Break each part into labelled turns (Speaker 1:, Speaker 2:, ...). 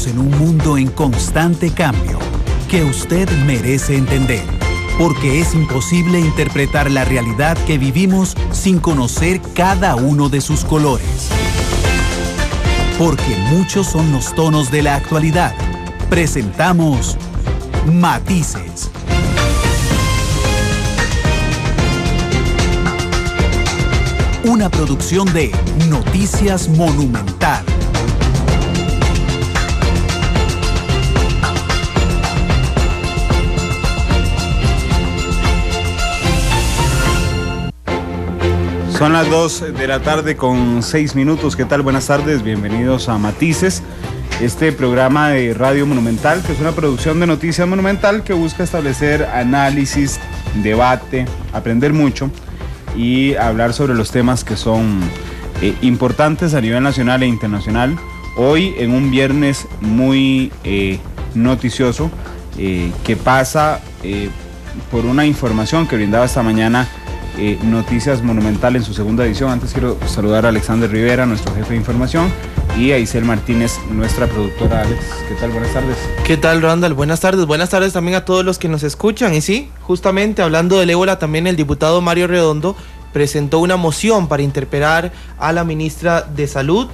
Speaker 1: Vivimos en un mundo en constante cambio que usted merece entender, porque es imposible interpretar la realidad que vivimos sin conocer cada uno de sus colores. Porque muchos son los tonos de la actualidad. Presentamos Matices. Una producción de Noticias Monumental.
Speaker 2: Son las 2 de la tarde con 6 minutos. ¿Qué tal? Buenas tardes, bienvenidos a Matices, este programa de Radio Monumental, que es una producción de Noticias Monumental que busca establecer análisis, debate, aprender mucho y hablar sobre los temas que son importantes a nivel nacional e internacional. Hoy en un viernes muy noticioso que pasa por una información que brindaba esta mañana Noticias Monumental en su segunda edición. Antes quiero saludar a Alexander Rivera, nuestro jefe de información, y a Isel Martínez, nuestra productora. Alex, ¿qué tal? Buenas tardes.
Speaker 3: ¿Qué tal, Randall? Buenas tardes también a todos los que nos escuchan. Y sí, justamente hablando del ébola, también el diputado Mario Redondo presentó una moción para interpelar a la ministra de Salud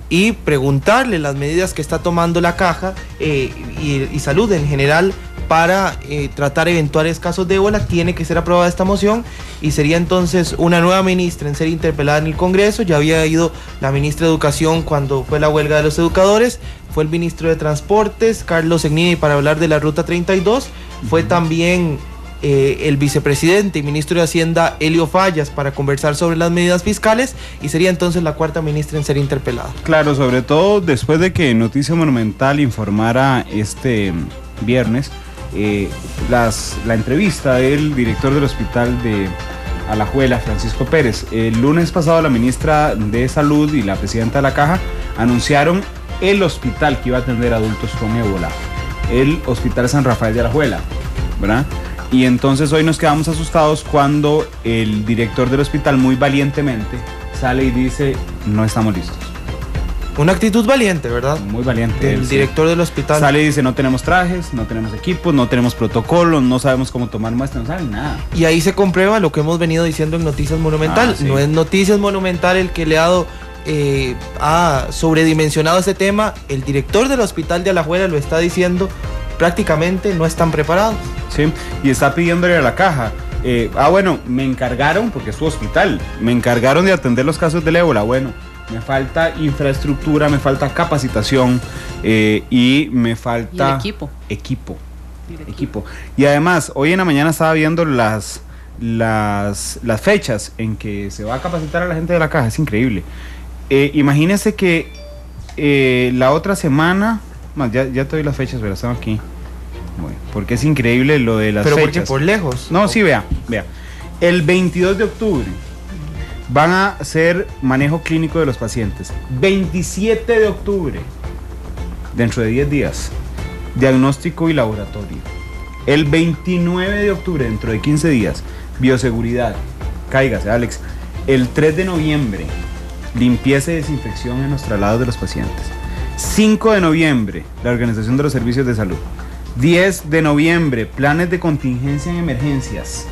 Speaker 3: y preguntarle las medidas que está tomando la Caja y Salud en general para tratar eventuales casos de ébola. Tiene que ser aprobada esta moción y sería entonces una nueva ministra en ser interpelada en el Congreso. Ya había ido la ministra de Educación cuando fue la huelga de los educadores, fue el ministro de Transportes, Carlos Zegnini, para hablar de la Ruta 32, fue también el vicepresidente y ministro de Hacienda, Elio Fallas, para conversar sobre las medidas fiscales, y sería entonces la cuarta ministra en ser interpelada. Claro,
Speaker 2: sobre todo después de que Noticia Monumental informara este viernes la entrevista del director del hospital de Alajuela, Francisco Pérez. El lunes pasado la ministra de Salud y la presidenta de la Caja anunciaron el hospital que iba a atender adultos con ébola, el Hospital San Rafael de Alajuela, ¿verdad? Y entonces hoy nos quedamos asustados cuando el director del hospital muy valientemente sale y dice: no estamos listos.
Speaker 3: Una actitud valiente, ¿verdad?
Speaker 2: Muy valiente.
Speaker 3: El director del hospital
Speaker 2: sale y dice: no tenemos trajes, no tenemos equipos, no tenemos protocolos, no sabemos cómo tomar muestras, no saben nada.
Speaker 3: Y ahí se comprueba lo que hemos venido diciendo en Noticias Monumental. Sí. No es Noticias Monumental el que le ha sobredimensionado este tema. El director del hospital de Alajuela lo está diciendo. Prácticamente no están preparados.
Speaker 2: Sí, y está pidiéndole a la Caja. Bueno, me encargaron, porque es su hospital, me encargaron de atender los casos del ébola. Bueno, me falta infraestructura, me falta capacitación y me falta equipo. Y además, hoy en la mañana estaba viendo las fechas en que se va a capacitar a la gente de la Caja. Es increíble. Imagínense que la otra semana, ya te doy las fechas, pero están aquí. Bueno, porque es increíble lo de las fechas.
Speaker 3: Pero porque por lejos.
Speaker 2: No, sí, vea. El 22 de octubre van a hacer manejo clínico de los pacientes. 27 de octubre, dentro de 10 días, diagnóstico y laboratorio. El 29 de octubre, dentro de 15 días, bioseguridad. Cáigase, Alex. El 3 de noviembre, limpieza y desinfección en los traslados de los pacientes. 5 de noviembre, la organización de los servicios de salud. 10 de noviembre, planes de contingencia en emergencias.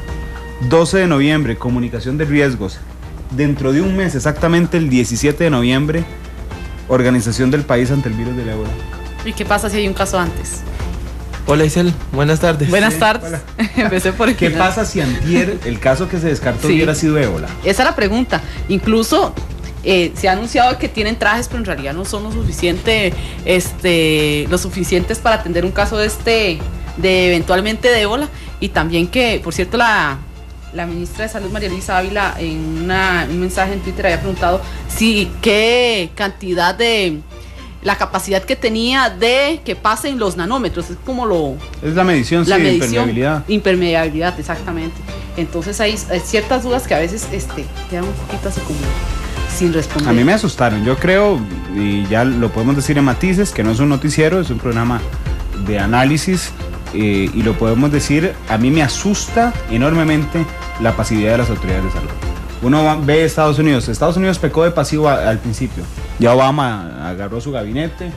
Speaker 2: 12 de noviembre, comunicación de riesgos. Dentro de un mes, exactamente el 17 de noviembre, organización del país ante el virus del ébola.
Speaker 4: ¿Y qué pasa si hay un caso antes?
Speaker 3: Hola, Isel, buenas tardes.
Speaker 4: Buenas tardes. Empecé por el
Speaker 2: ¿Qué pasa si antier el caso que se descartó hubiera sido ébola?
Speaker 4: Esa es la pregunta. Incluso se ha anunciado que tienen trajes, pero en realidad no son lo suficientes para atender un caso de eventualmente de ébola. Y también que, por cierto, la ministra de Salud, María Luisa Ávila, en un mensaje en Twitter había preguntado qué cantidad de la capacidad que tenía de que pasen los nanómetros. Es como
Speaker 2: es la medición,
Speaker 4: impermeabilidad, exactamente. Entonces hay ciertas dudas que a veces quedan un poquito así como sin responder.
Speaker 2: A mí me asustaron. Yo creo, y ya lo podemos decir en Matices, que no es un noticiero, es un programa de análisis, y lo podemos decir, a mí me asusta enormemente la pasividad de las autoridades de salud. Uno ve Estados Unidos pecó de pasivo al principio. Ya Obama agarró su gabinete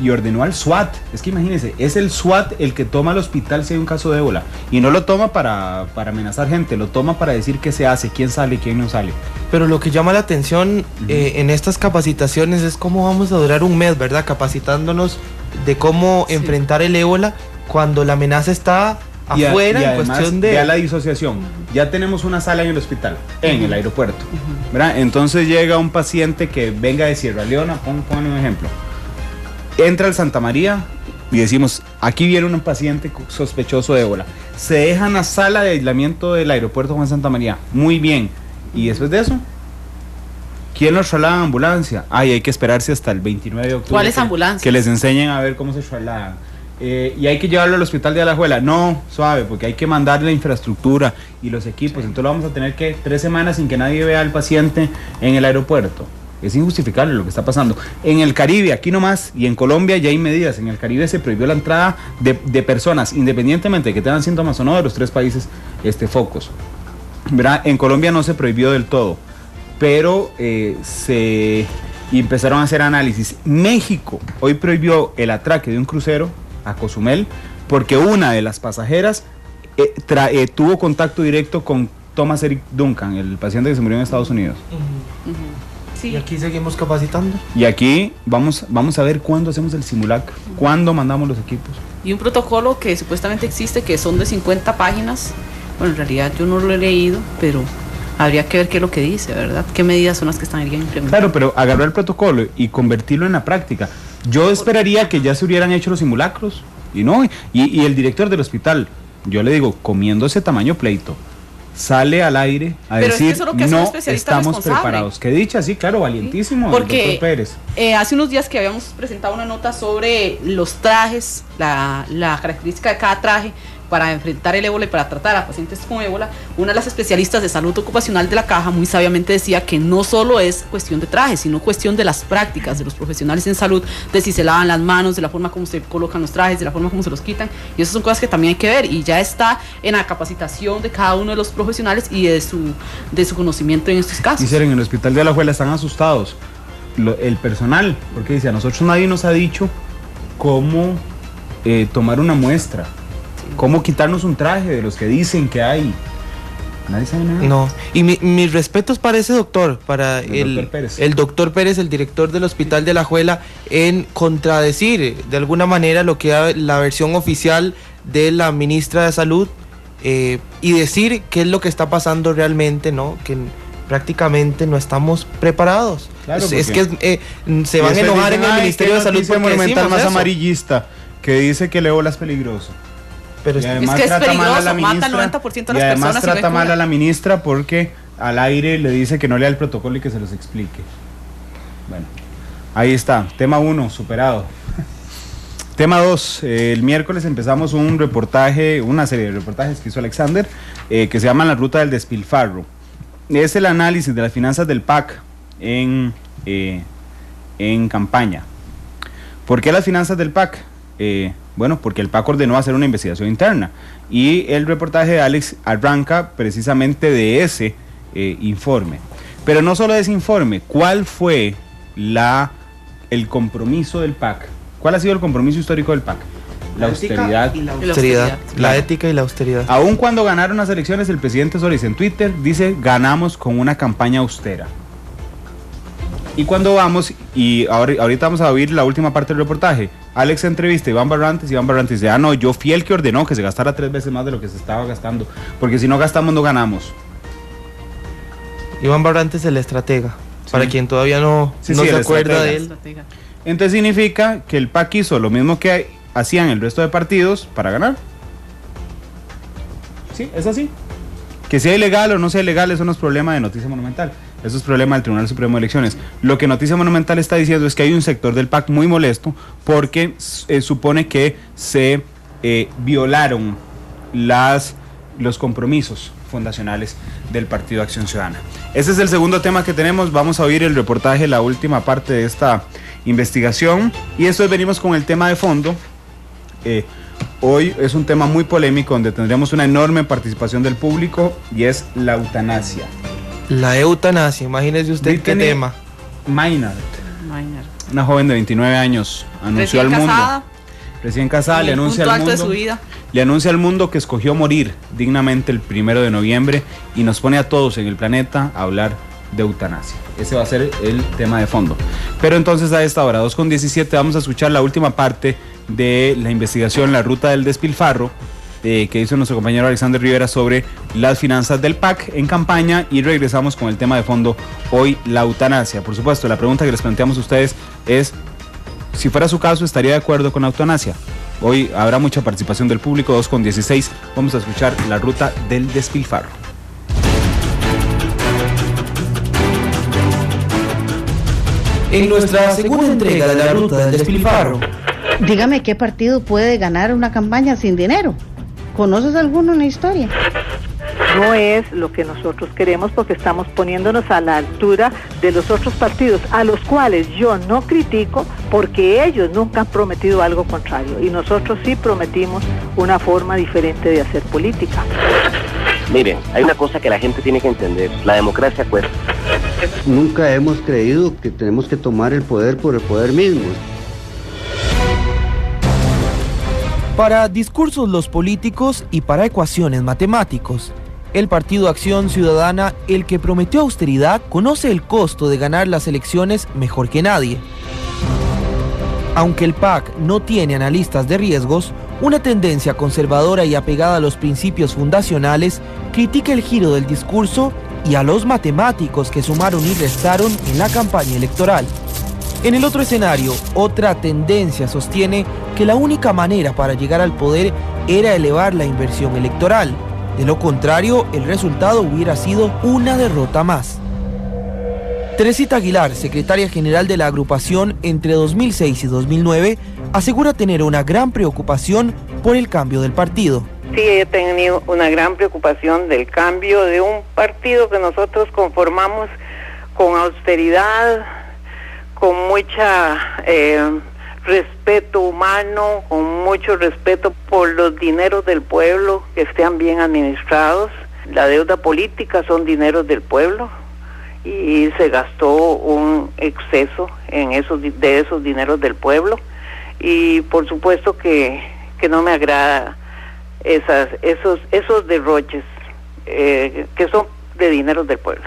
Speaker 2: y ordenó al SWAT. Es que imagínense, es el SWAT el que toma al hospital si hay un caso de ébola. Y no lo toma para amenazar gente, lo toma para decir qué se hace, quién sale y quién no sale.
Speaker 3: Pero lo que llama la atención en estas capacitaciones es cómo vamos a durar un mes, ¿verdad? Capacitándonos de cómo enfrentar el ébola cuando la amenaza está afuera,
Speaker 2: y
Speaker 3: en
Speaker 2: además,
Speaker 3: cuestión de...
Speaker 2: ya la disociación. Ya tenemos una sala en el hospital, en el aeropuerto, ¿verdad? Entonces llega un paciente que venga de Sierra Leona, ponle un ejemplo. Entra al Santa María y decimos, aquí viene un paciente sospechoso de ébola. Se deja en la sala de aislamiento del aeropuerto Juan Santa María. Muy bien. Y después de eso, ¿quién los traslada en ambulancia? Ay, hay que esperarse hasta el 29 de octubre.
Speaker 4: ¿Cuáles ambulancias?
Speaker 2: Que les enseñen a ver cómo se trasladan. Y hay que llevarlo al hospital de Alajuela. No, suave, porque hay que mandar la infraestructura y los equipos. Sí. Entonces vamos a tener que 3 semanas sin que nadie vea al paciente en el aeropuerto. Es injustificable lo que está pasando. En el Caribe, aquí nomás, y en Colombia ya hay medidas. En el Caribe se prohibió la entrada de personas, independientemente de que tengan síntomas o no, de los 3 países focos. ¿Verdad? En Colombia no se prohibió del todo, pero se empezaron a hacer análisis. México hoy prohibió el atraque de un crucero a Cozumel porque una de las pasajeras tuvo contacto directo con Thomas Eric Duncan, el paciente que se murió en Estados Unidos.
Speaker 4: Sí.
Speaker 3: Y aquí seguimos capacitando.
Speaker 2: Y aquí vamos a ver cuándo hacemos el simulacro, cuándo mandamos los equipos.
Speaker 4: Y un protocolo que supuestamente existe, que son de 50 páginas. Bueno, en realidad yo no lo he leído, pero habría que ver qué es lo que dice, ¿verdad? ¿Qué medidas son las que están implementando?
Speaker 2: Claro, pero agarrar el protocolo y convertirlo en la práctica. Yo esperaría que ya se hubieran hecho los simulacros, y no, y el director del hospital, yo le digo, comiendo ese tamaño pleito, sale al aire a
Speaker 4: pero
Speaker 2: decir,
Speaker 4: es que eso es lo que
Speaker 2: no estamos preparados. Qué dicha, sí, claro, valientísimo,
Speaker 4: porque
Speaker 2: el doctor Pérez.
Speaker 4: Hace unos días que habíamos presentado una nota sobre los trajes, la característica de cada traje para enfrentar el ébola y para tratar a pacientes con ébola, una de las especialistas de salud ocupacional de la Caja muy sabiamente decía que no solo es cuestión de trajes, sino cuestión de las prácticas de los profesionales en salud, de si se lavan las manos, de la forma como se colocan los trajes, de la forma como se los quitan, y esas son cosas que también hay que ver, y ya está en la capacitación de cada uno de los profesionales y de su conocimiento en estos casos.
Speaker 2: Dicen, en el hospital de Alajuela están asustados el personal, porque dice, a nosotros nadie nos ha dicho cómo tomar una muestra, cómo quitarnos un traje de los que dicen que hay. Nadie sabe nada.
Speaker 3: No, y mis respetos para ese doctor, para el doctor Pérez, el director del hospital de Alajuela, en contradecir de alguna manera lo que era la versión oficial de la ministra de Salud y decir qué es lo que está pasando realmente, ¿no? Que prácticamente no estamos preparados.
Speaker 2: Claro,
Speaker 3: es que se van a enojar en el Ministerio de Salud porque
Speaker 2: monumental más
Speaker 3: eso.
Speaker 2: amarillista que dice que el ébola es peligroso.
Speaker 3: Pero
Speaker 4: es que es peligroso, mata al 90% de las personas.
Speaker 2: Y además trata mal a la ministra porque al aire le dice que no lea el protocolo y que se los explique. Bueno, ahí está, tema 1, superado. Tema 2, el miércoles empezamos una serie de reportajes que hizo Alexander, que se llama La Ruta del Despilfarro. Es el análisis de las finanzas del PAC en campaña. ¿Por qué las finanzas del PAC? Bueno, porque el PAC ordenó hacer una investigación interna y el reportaje de Alex arranca precisamente de ese informe. Pero no solo de ese informe, ¿cuál fue el compromiso del PAC? ¿Cuál ha sido el compromiso histórico del PAC? La austeridad.
Speaker 3: Y la austeridad. La ética y la austeridad.
Speaker 2: Aún cuando ganaron las elecciones, el presidente Solís en Twitter dice, ganamos con una campaña austera. Y cuando vamos, y ahorita vamos a oír la última parte del reportaje, Alex entrevista a Iván Barrantes dice, no, yo fui el que ordenó que se gastara 3 veces más de lo que se estaba gastando, porque si no gastamos no ganamos.
Speaker 3: Iván Barrantes, el estratega, sí. Para quien todavía no se acuerda de él.
Speaker 2: Entonces significa que el PAC hizo lo mismo que hacían el resto de partidos para ganar. Sí, es así. Que sea ilegal o no sea ilegal, eso no es problema de Noticia Monumental. Eso es problema del Tribunal Supremo de Elecciones. Lo que Noticia Monumental está diciendo es que hay un sector del PAC muy molesto porque supone que se violaron los compromisos fundacionales del Partido Acción Ciudadana. Ese es el segundo tema que tenemos. Vamos a oír el reportaje, la última parte de esta investigación. Y después venimos con el tema de fondo. Hoy es un tema muy polémico donde tendremos una enorme participación del público y es la eutanasia.
Speaker 3: La eutanasia, imagínese usted qué tema.
Speaker 2: Maynard. una joven de 29 años, anunció al mundo. Recién casada, le anuncia al mundo. De su vida. Le anuncia al mundo que escogió morir dignamente el 1 de noviembre y nos pone a todos en el planeta a hablar de eutanasia. Ese va a ser el tema de fondo. Pero entonces a esta hora, 2:17, vamos a escuchar la última parte de la investigación, la ruta del despilfarro, que hizo nuestro compañero Alexander Rivera sobre las finanzas del PAC en campaña, y regresamos con el tema de fondo hoy, la eutanasia. Por supuesto, la pregunta que les planteamos a ustedes es, si fuera su caso, ¿estaría de acuerdo con la eutanasia? Hoy habrá mucha participación del público, 2:16, vamos a escuchar la ruta del despilfarro.
Speaker 3: En nuestra segunda entrega de la ruta del despilfarro.
Speaker 5: Dígame, ¿qué partido puede ganar una campaña sin dinero? ¿Conoces alguno en la historia?
Speaker 6: No es lo que nosotros queremos, porque estamos poniéndonos a la altura de los otros partidos, a los cuales yo no critico, porque ellos nunca han prometido algo contrario, y nosotros sí prometimos una forma diferente de hacer política.
Speaker 7: Miren, hay una cosa que la gente tiene que entender: la democracia cuesta.
Speaker 8: Nunca hemos creído que tenemos que tomar el poder por el poder mismo.
Speaker 3: Para discursos los políticos y para ecuaciones matemáticos, el Partido Acción Ciudadana, el que prometió austeridad, conoce el costo de ganar las elecciones mejor que nadie. Aunque el PAC no tiene analistas de riesgos, una tendencia conservadora y apegada a los principios fundacionales critica el giro del discurso y a los matemáticos que sumaron y restaron en la campaña electoral. En el otro escenario, otra tendencia sostiene que la única manera para llegar al poder era elevar la inversión electoral. De lo contrario, el resultado hubiera sido una derrota más. Teresita Aguilar, secretaria general de la agrupación entre 2006 y 2009, asegura tener una gran preocupación por el cambio del partido.
Speaker 9: Sí, he tenido una gran preocupación del cambio de un partido que nosotros conformamos con austeridad, con mucha respeto humano, con mucho respeto por los dineros del pueblo, que estén bien administrados. La deuda política son dineros del pueblo y se gastó un exceso en de esos dineros del pueblo, y por supuesto que no me agrada esos derroches que son de dineros del pueblo.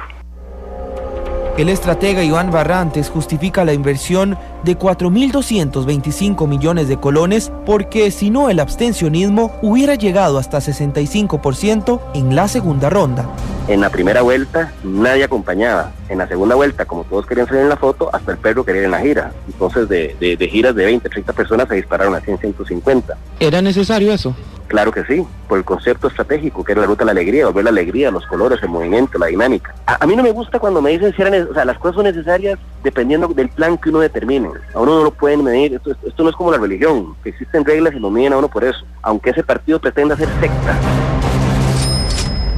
Speaker 3: El estratega Iván Barrantes justifica la inversión de 4.225 millones de colones porque si no el abstencionismo hubiera llegado hasta 65% en la segunda ronda.
Speaker 7: En la primera vuelta nadie acompañaba. En la segunda vuelta, como todos querían salir en la foto, hasta el perro quería ir en la gira. Entonces de giras de 20, 30 personas se dispararon a 100, 150.
Speaker 3: ¿Era necesario eso?
Speaker 7: Claro que sí, por el concepto estratégico, que era la ruta de la alegría, volver la alegría, los colores, el movimiento, la dinámica. A mí no me gusta cuando me dicen si eran, las cosas son necesarias dependiendo del plan que uno determine. A uno no lo pueden medir, esto no es como la religión, que existen reglas y lo miden a uno por eso, aunque ese partido pretenda ser secta.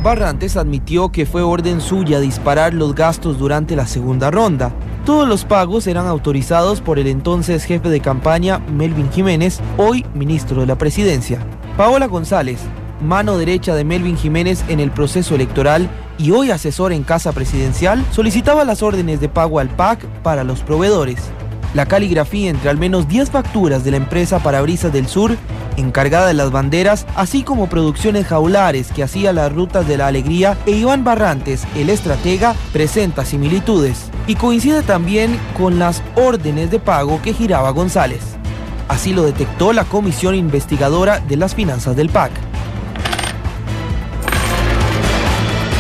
Speaker 3: Barrantes admitió que fue orden suya disparar los gastos durante la segunda ronda. Todos los pagos eran autorizados por el entonces jefe de campaña Melvin Jiménez, hoy ministro de la Presidencia. Paola González, mano derecha de Melvin Jiménez en el proceso electoral y hoy asesor en Casa Presidencial, solicitaba las órdenes de pago al PAC para los proveedores. La caligrafía entre al menos 10 facturas de la empresa Parabrisas del Sur, encargada de las banderas, así como producciones jaulares que hacía las rutas de la alegría, e Iván Barrantes, el estratega, presenta similitudes y coincide también con las órdenes de pago que giraba González. Así lo detectó la comisión investigadora de las finanzas del PAC.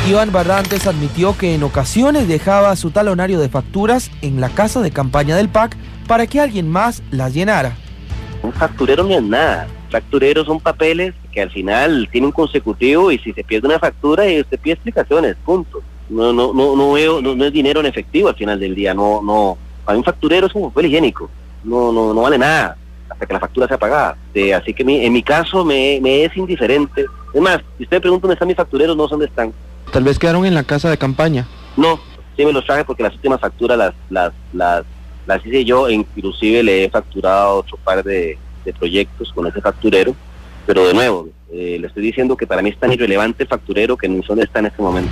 Speaker 3: Iván Barrantes admitió que en ocasiones dejaba su talonario de facturas en la casa de campaña del PAC para que alguien más las llenara.
Speaker 7: Un facturero no es nada. Factureros son papeles que al final tienen un consecutivo y si se pierde una factura usted pide explicaciones, punto. No es dinero en efectivo al final del día. Para un facturero es un papel higiénico. No vale nada hasta que la factura sea pagada. Así que en mi caso me es indiferente. Es más, si usted me pregunta dónde están mis factureros, no sé dónde están.
Speaker 3: Tal vez quedaron en la casa de campaña.
Speaker 7: No, sí me los traje porque las últimas facturas las hice yo, e inclusive le he facturado a otro par de proyectos con ese facturero, pero de nuevo, le estoy diciendo que para mí es tan irrelevante el facturero que no sé dónde está en este momento.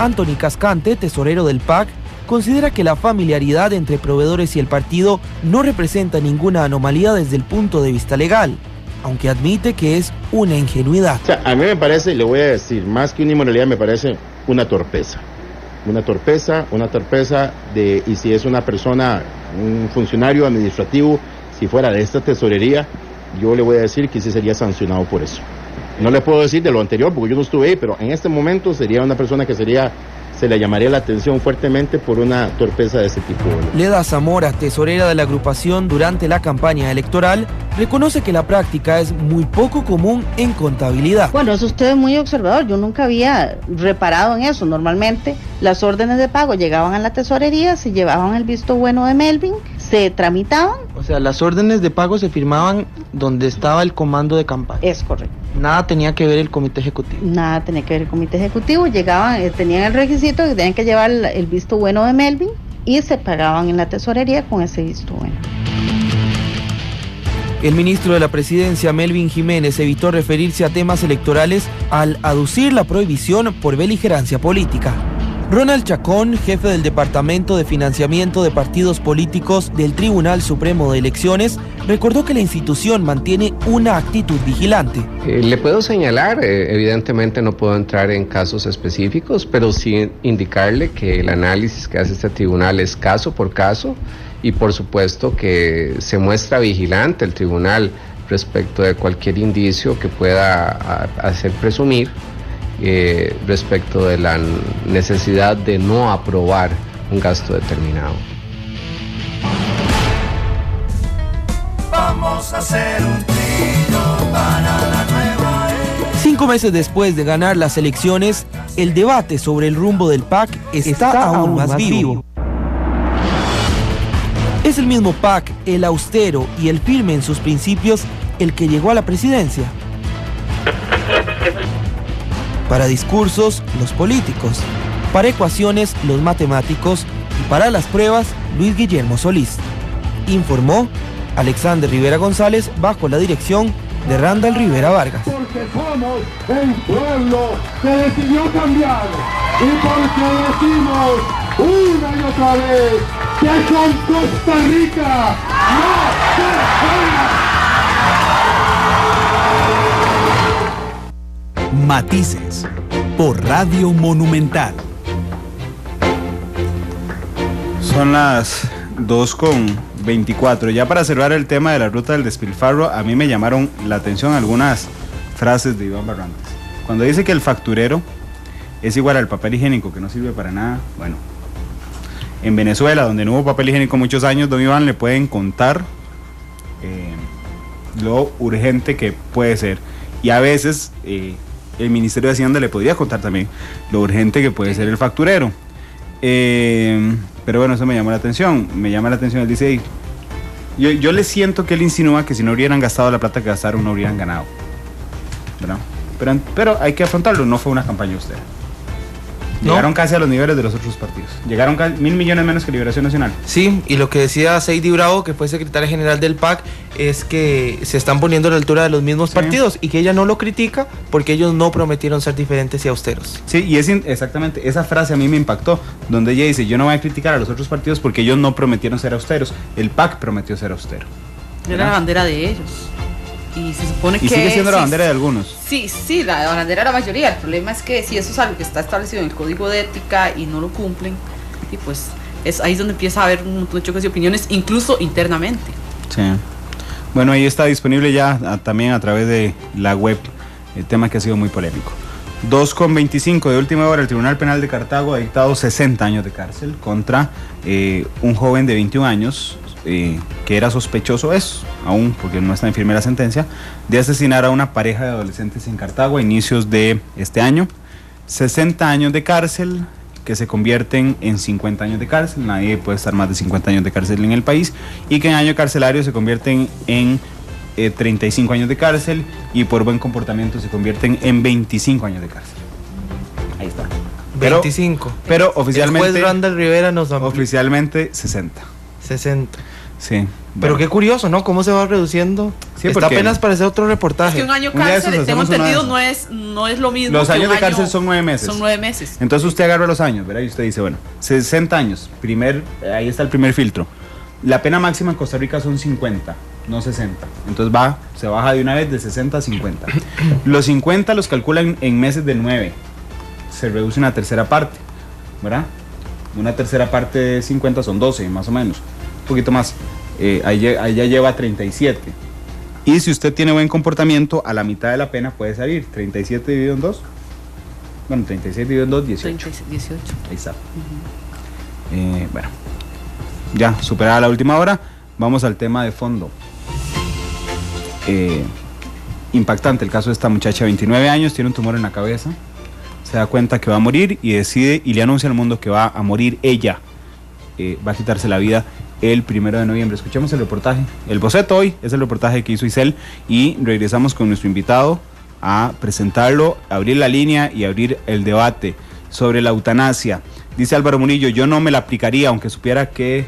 Speaker 3: Anthony Cascante, tesorero del PAC, considera que la familiaridad entre proveedores y el partido no representa ninguna anomalía desde el punto de vista legal, aunque admite que es una ingenuidad.
Speaker 10: O sea, a mí me parece, le voy a decir, más que una inmoralidad, me parece una torpeza. Una torpeza de, y si es una persona, un funcionario administrativo, si fuera de esta tesorería, yo le voy a decir que sí sería sancionado por eso. No le puedo decir de lo anterior porque yo no estuve ahí, pero en este momento sería una persona que se le llamaría la atención fuertemente por una torpeza de ese tipo.
Speaker 3: Leda Zamora, tesorera de la agrupación durante la campaña electoral, reconoce que la práctica es muy poco común en contabilidad.
Speaker 5: Bueno, eso usted es muy observador, yo nunca había reparado en eso. Normalmente las órdenes de pago llegaban a la tesorería, se llevaban el visto bueno de Melvin, se tramitaban.
Speaker 3: O sea, las órdenes de pago se firmaban donde estaba el comando de campaña.
Speaker 5: Es correcto.
Speaker 3: Nada tenía que ver el comité ejecutivo.
Speaker 5: Nada tenía que ver el comité ejecutivo, llegaban, tenían el requisito que tenían que llevar el visto bueno de Melvin y se pagaban en la tesorería con ese visto bueno.
Speaker 3: El ministro de la Presidencia, Melvin Jiménez, evitó referirse a temas electorales al aducir la prohibición por beligerancia política. Ronald Chacón, jefe del Departamento de Financiamiento de Partidos Políticos del Tribunal Supremo de Elecciones, recordó que la institución mantiene una actitud vigilante.
Speaker 11: Le puedo señalar, evidentemente no puedo entrar en casos específicos, pero sí indicarle que el análisis que hace este tribunal es caso por caso y por supuesto que se muestra vigilante el tribunal respecto de cualquier indicio que pueda hacer presumir respecto de la necesidad de no aprobar un gasto determinado.
Speaker 12: Vamos a hacer un trío para la nueva era.
Speaker 3: 5 meses después de ganar las elecciones, el debate sobre el rumbo del PAC está aún más vivo. ¿Es el mismo PAC, el austero y el firme en sus principios, el que llegó a la presidencia? Para discursos, los políticos. Para ecuaciones, los matemáticos. Y para las pruebas, Luis Guillermo Solís. Informó Alexander Rivera González bajo la dirección de Randall Rivera Vargas.
Speaker 13: Porque somos el pueblo que decidió cambiar y porque decimos una y otra vez que con Costa Rica no se juega.
Speaker 1: Matices por Radio Monumental.
Speaker 2: Son las 2:24. Ya para cerrar el tema de la ruta del despilfarro, a mí me llamaron la atención algunas frases de Iván Barrantes. Cuando dice que el facturero es igual al papel higiénico, que no sirve para nada. Bueno, en Venezuela, donde no hubo papel higiénico muchos años, don Iván, le pueden contar lo urgente que puede ser. Y a veces el Ministerio de Hacienda le podría contar también lo urgente que puede ser el facturero. Pero bueno, eso me llamó la atención. Él dice, yo le siento que él insinúa que si no hubieran gastado la plata que gastaron, no hubieran ganado, ¿verdad? Pero hay que afrontarlo, no fue una campaña austera. Llegaron casi a los niveles de los otros partidos. Llegaron 1.000 millones menos que Liberación Nacional.
Speaker 3: Sí, y lo que decía Seidy Bravo, que fue secretaria general del PAC, es que se están poniendo a la altura de los mismos partidos y que ella no lo critica porque ellos no prometieron ser diferentes y austeros.
Speaker 2: Sí, y exactamente, esa frase a mí me impactó, donde ella dice, yo no voy a criticar a los otros partidos porque ellos no prometieron ser austeros. El PAC prometió ser austero.
Speaker 4: Era la bandera de ellos. Y se supone que
Speaker 2: sigue siendo la bandera de algunos.
Speaker 4: Sí, la bandera de la mayoría. El problema es que si eso es algo que está establecido en el código de ética y no lo cumplen, y pues es ahí donde empieza a haber un montón de choques de opiniones, incluso internamente.
Speaker 2: Sí. Bueno, ahí está disponible ya también a través de la web, el tema que ha sido muy polémico. 2:25 de última hora, el Tribunal Penal de Cartago ha dictado 60 años de cárcel contra un joven de 21 años, que era sospechoso, aún porque no está en firme la sentencia, de asesinar a una pareja de adolescentes en Cartago a inicios de este año. 60 años de cárcel que se convierten en 50 años de cárcel. Nadie puede estar más de 50 años de cárcel en el país, y que en año carcelario se convierten en 35 años de cárcel, y por buen comportamiento se convierten en 25 años de cárcel. Ahí está.
Speaker 3: 25.
Speaker 2: Pero oficialmente,
Speaker 3: el juez Randall Rivera nos amplió.
Speaker 2: Oficialmente 60.
Speaker 3: 60.
Speaker 2: Sí.
Speaker 3: Pero qué curioso, ¿no? Cómo se va reduciendo
Speaker 2: Sí,
Speaker 3: está
Speaker 2: porque
Speaker 3: apenas para hacer otro reportaje.
Speaker 4: Es que un año
Speaker 2: Un día de
Speaker 4: cárcel,
Speaker 2: esos
Speaker 4: tengo
Speaker 2: hacemos una
Speaker 4: entendido,
Speaker 2: de
Speaker 4: no es lo mismo.
Speaker 2: los
Speaker 4: que
Speaker 2: años
Speaker 4: un
Speaker 2: de cárcel
Speaker 4: año-
Speaker 2: son 9 meses.
Speaker 4: Son 9 meses.
Speaker 2: Entonces usted agarra los años, ¿verdad? Y usted dice, bueno, 60 años, ahí está el primer filtro. La pena máxima en Costa Rica son 50, no 60. Entonces se baja de una vez de 60 a 50. Los 50 los calculan en meses de 9. Se reduce una tercera parte, ¿verdad? Una tercera parte de 50 son 12, más o menos. Un poquito más. Ahí ya lleva 37. Y si usted tiene buen comportamiento, a la mitad de la pena puede salir. 37 dividido en 2. Bueno, 37 dividido en 2, 18.
Speaker 4: 18.
Speaker 2: Ahí está. Bueno, ya superada la última hora, vamos al tema de fondo. Impactante el caso de esta muchacha, 29 años, tiene un tumor en la cabeza, se da cuenta que va a morir y decide y le anuncia al mundo que va a morir ella. Va a quitarse la vida el 1 de noviembre. Escuchemos el reportaje. El boceto hoy es el reportaje que hizo Isel y regresamos con nuestro invitado a presentarlo, abrir la línea y abrir el debate sobre la eutanasia. Dice Álvaro Murillo, yo no me la aplicaría aunque supiera que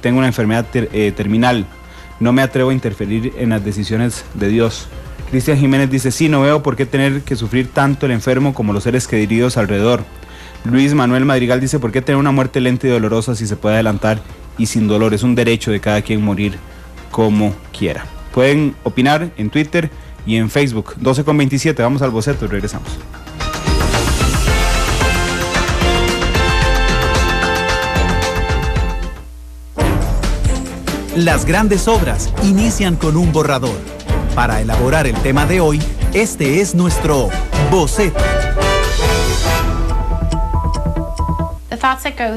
Speaker 2: tengo una enfermedad terminal. No me atrevo a interferir en las decisiones de Dios. Cristian Jiménez dice, sí, no veo por qué tener que sufrir tanto el enfermo como los seres queridos alrededor. Luis Manuel Madrigal dice, ¿por qué tener una muerte lenta y dolorosa si se puede adelantar y sin dolor? Es un derecho de cada quien morir como quiera. Pueden opinar en Twitter y en Facebook. 12:27, vamos al boceto y regresamos.
Speaker 1: Las grandes obras inician con un borrador. Para elaborar el tema de hoy, este es nuestro boceto.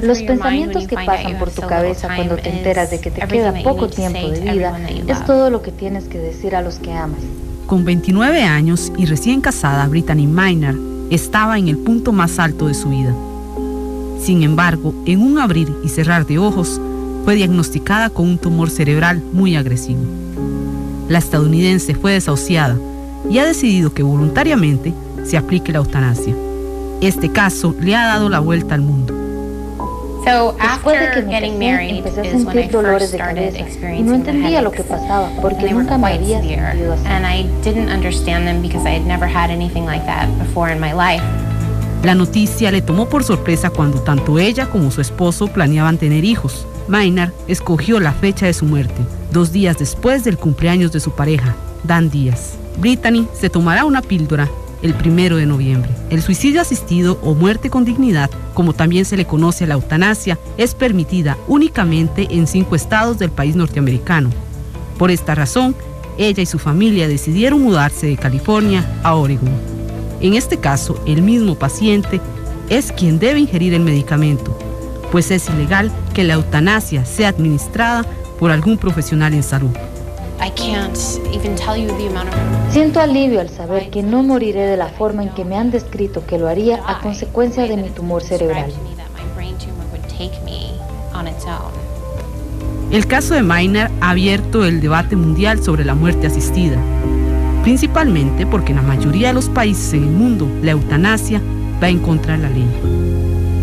Speaker 14: Los pensamientos que pasan por tu cabeza cuando te enteras de que te queda poco tiempo de vida es todo lo que tienes que decir a los que amas.
Speaker 15: Con 29 años y recién casada, Brittany Minor estaba en el punto más alto de su vida. Sin embargo, en un abrir y cerrar de ojos, fue diagnosticada con un tumor cerebral muy agresivo. La estadounidense fue desahuciada y ha decidido que voluntariamente se aplique la eutanasia. Este caso le ha dado la vuelta al mundo.
Speaker 14: Después de que me casé, empecé a sentir dolores de cabeza y no entendía lo que pasaba porque nunca me había sentido así.
Speaker 15: La noticia le tomó por sorpresa cuando tanto ella como su esposo planeaban tener hijos. Maynard escogió la fecha de su muerte, 2 días después del cumpleaños de su pareja, Dan Díaz. Brittany se tomará una píldora el 1 de noviembre. El suicidio asistido o muerte con dignidad, como también se le conoce a la eutanasia, es permitida únicamente en 5 estados del país norteamericano. Por esta razón, ella y su familia decidieron mudarse de California a Oregón. En este caso, el mismo paciente es quien debe ingerir el medicamento, pues es ilegal que la eutanasia sea administrada por algún profesional en salud.
Speaker 14: Siento alivio al saber que no moriré de la forma en que me han descrito que lo haría a consecuencia de mi tumor cerebral.
Speaker 15: El caso de Maynard ha abierto el debate mundial sobre la muerte asistida, principalmente porque en la mayoría de los países en el mundo la eutanasia va en contra de la ley.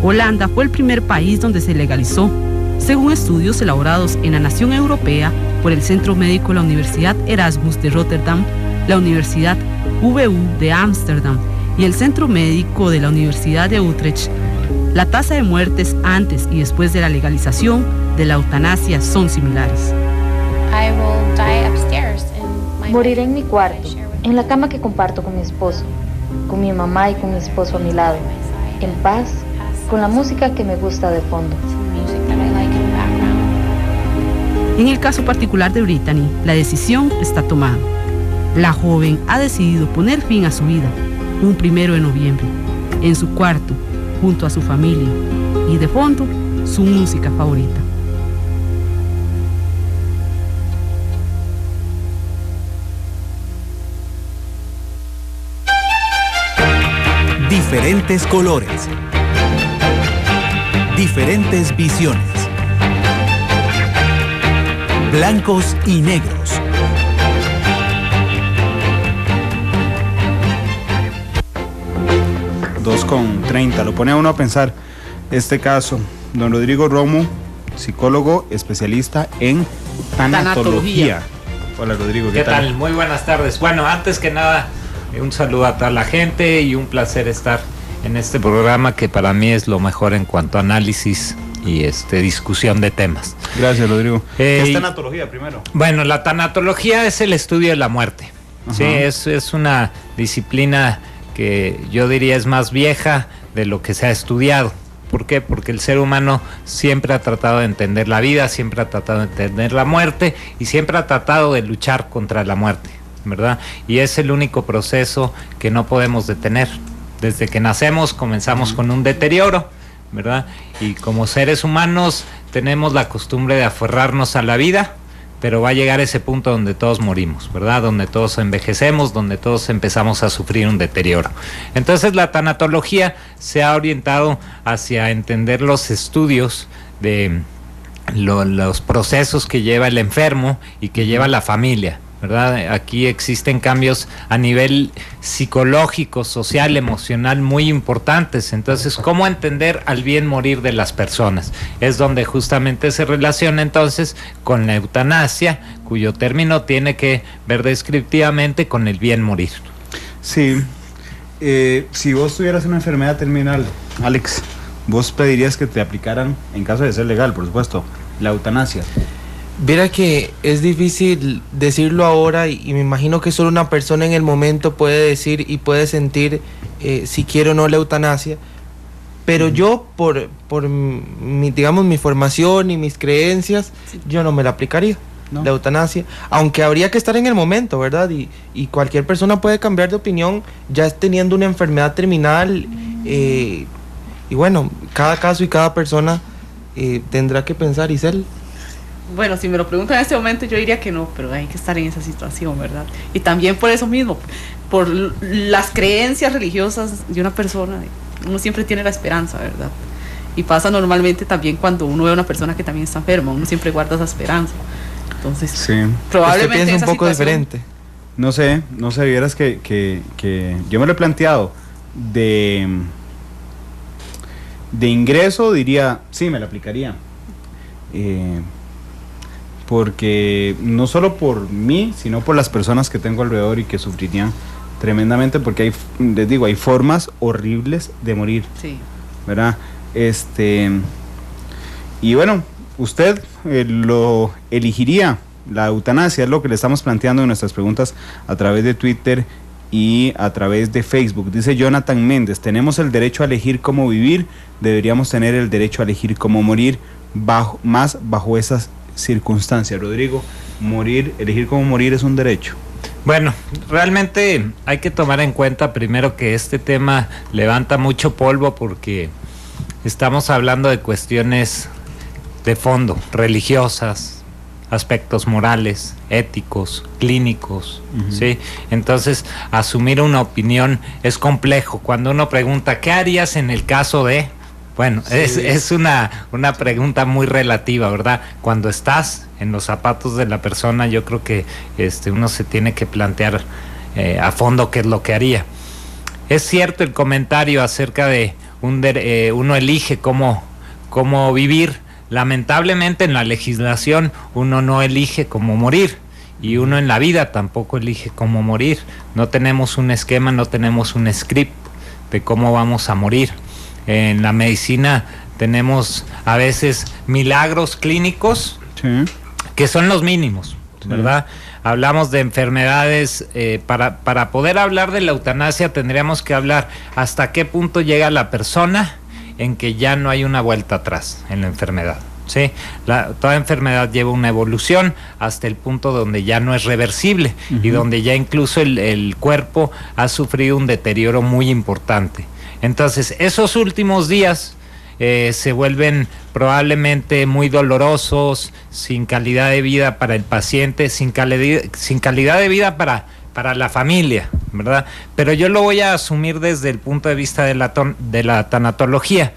Speaker 15: Holanda fue el primer país donde se legalizó, según estudios elaborados en la nación europea por el Centro Médico de la Universidad Erasmus de Rotterdam, la Universidad VU de Ámsterdam y el Centro Médico de la Universidad de Utrecht. La tasa de muertes antes y después de la legalización de la eutanasia son similares.
Speaker 14: Moriré en mi cuarto, en la cama que comparto con mi esposo, con mi mamá y con mi esposo a mi lado, en paz, con la música que me gusta de fondo.
Speaker 15: En el caso particular de Brittany, la decisión está tomada. La joven ha decidido poner fin a su vida un 1 de noviembre, en su cuarto, junto a su familia, y de fondo, su música favorita.
Speaker 1: Diferentes colores. Diferentes visiones. Blancos y negros.
Speaker 2: Con 30, lo pone a uno a pensar este caso. Don Rodrigo Romo, psicólogo especialista en tanatología. Hola Rodrigo,
Speaker 16: ¿Qué tal? Muy buenas tardes. Bueno, antes que nada, un saludo a toda la gente y un placer estar en este programa que para mí es lo mejor en cuanto a análisis y discusión de temas.
Speaker 2: Gracias Rodrigo. ¿Qué es tanatología primero?
Speaker 16: Bueno, la tanatología es el estudio de la muerte. Sí, es una disciplina que yo diría es más vieja de lo que se ha estudiado. ¿Por qué? Porque el ser humano siempre ha tratado de entender la vida, siempre ha tratado de entender la muerte y siempre ha tratado de luchar contra la muerte, ¿verdad? Y es el único proceso que no podemos detener. Desde que nacemos comenzamos con un deterioro, ¿verdad? Y como seres humanos tenemos la costumbre de aferrarnos a la vida, pero va a llegar ese punto donde todos morimos, ¿verdad? Donde todos envejecemos, donde todos empezamos a sufrir un deterioro. Entonces la tanatología se ha orientado hacia entender los estudios de los procesos que lleva el enfermo y que lleva la familia, ¿verdad? Aquí existen cambios a nivel psicológico, social, emocional muy importantes. Entonces, ¿cómo entender al bien morir de las personas? Es donde justamente se relaciona entonces con la eutanasia, cuyo término tiene que ver descriptivamente con el bien morir.
Speaker 2: Sí, si vos tuvieras una enfermedad terminal, Alex, vos pedirías que te aplicaran, en caso de ser legal, por supuesto, la eutanasia.
Speaker 3: Viera que es difícil decirlo ahora y me imagino que solo una persona en el momento puede decir y puede sentir si quiere o no la eutanasia, pero yo por mi, digamos, mi formación y mis creencias, yo no me la aplicaría, la eutanasia, aunque habría que estar en el momento, ¿verdad? Y cualquier persona puede cambiar de opinión ya teniendo una enfermedad terminal y bueno, cada caso y cada persona tendrá que pensar. Isel.
Speaker 4: Bueno, si me lo preguntan en este momento yo diría que no, pero hay que estar en esa situación, ¿verdad? Y también por eso mismo, por las creencias religiosas de una persona, uno siempre tiene la esperanza, ¿verdad? Y pasa normalmente también cuando uno ve a una persona que también está enferma, uno siempre guarda esa esperanza. Entonces,
Speaker 2: sí,
Speaker 4: probablemente
Speaker 3: piensa
Speaker 4: esa
Speaker 3: un poco
Speaker 4: situación,
Speaker 3: diferente.
Speaker 2: No sé, vieras que yo me lo he planteado de ingreso, diría, sí, me lo aplicaría. Porque no solo por mí, sino por las personas que tengo alrededor y que sufrirían tremendamente, porque les digo, hay formas horribles de morir,
Speaker 4: sí,
Speaker 2: ¿verdad? Y bueno, usted lo elegiría, la eutanasia, es lo que le estamos planteando en nuestras preguntas a través de Twitter y a través de Facebook. Dice Jonathan Méndez: tenemos el derecho a elegir cómo vivir, deberíamos tener el derecho a elegir cómo morir, bajo esas circunstancias. Rodrigo, elegir cómo morir es un derecho.
Speaker 16: Bueno, realmente hay que tomar en cuenta primero que este tema levanta mucho polvo porque estamos hablando de cuestiones de fondo, religiosas, aspectos morales, éticos, clínicos, ¿sí? Entonces, asumir una opinión es complejo. Cuando uno pregunta, ¿qué harías en el caso de...? Bueno, sí, es una pregunta muy relativa, ¿verdad? Cuando estás en los zapatos de la persona, yo creo que uno se tiene que plantear a fondo qué es lo que haría. Es cierto el comentario acerca de uno elige cómo vivir. Lamentablemente en la legislación uno no elige cómo morir y uno en la vida tampoco elige cómo morir. No tenemos un esquema, no tenemos un script de cómo vamos a morir. En la medicina tenemos a veces milagros clínicos, sí, que son los mínimos, ¿verdad? Sí. Hablamos de enfermedades, para poder hablar de la eutanasia tendríamos que hablar hasta qué punto llega la persona en que ya no hay una vuelta atrás en la enfermedad, ¿sí? Toda enfermedad lleva una evolución hasta el punto donde ya no es reversible y donde ya incluso el cuerpo ha sufrido un deterioro muy importante. Entonces, esos últimos días se vuelven probablemente muy dolorosos, sin calidad de vida para el paciente, sin calidad de vida para la familia, ¿verdad? Pero yo lo voy a asumir desde el punto de vista de la tanatología.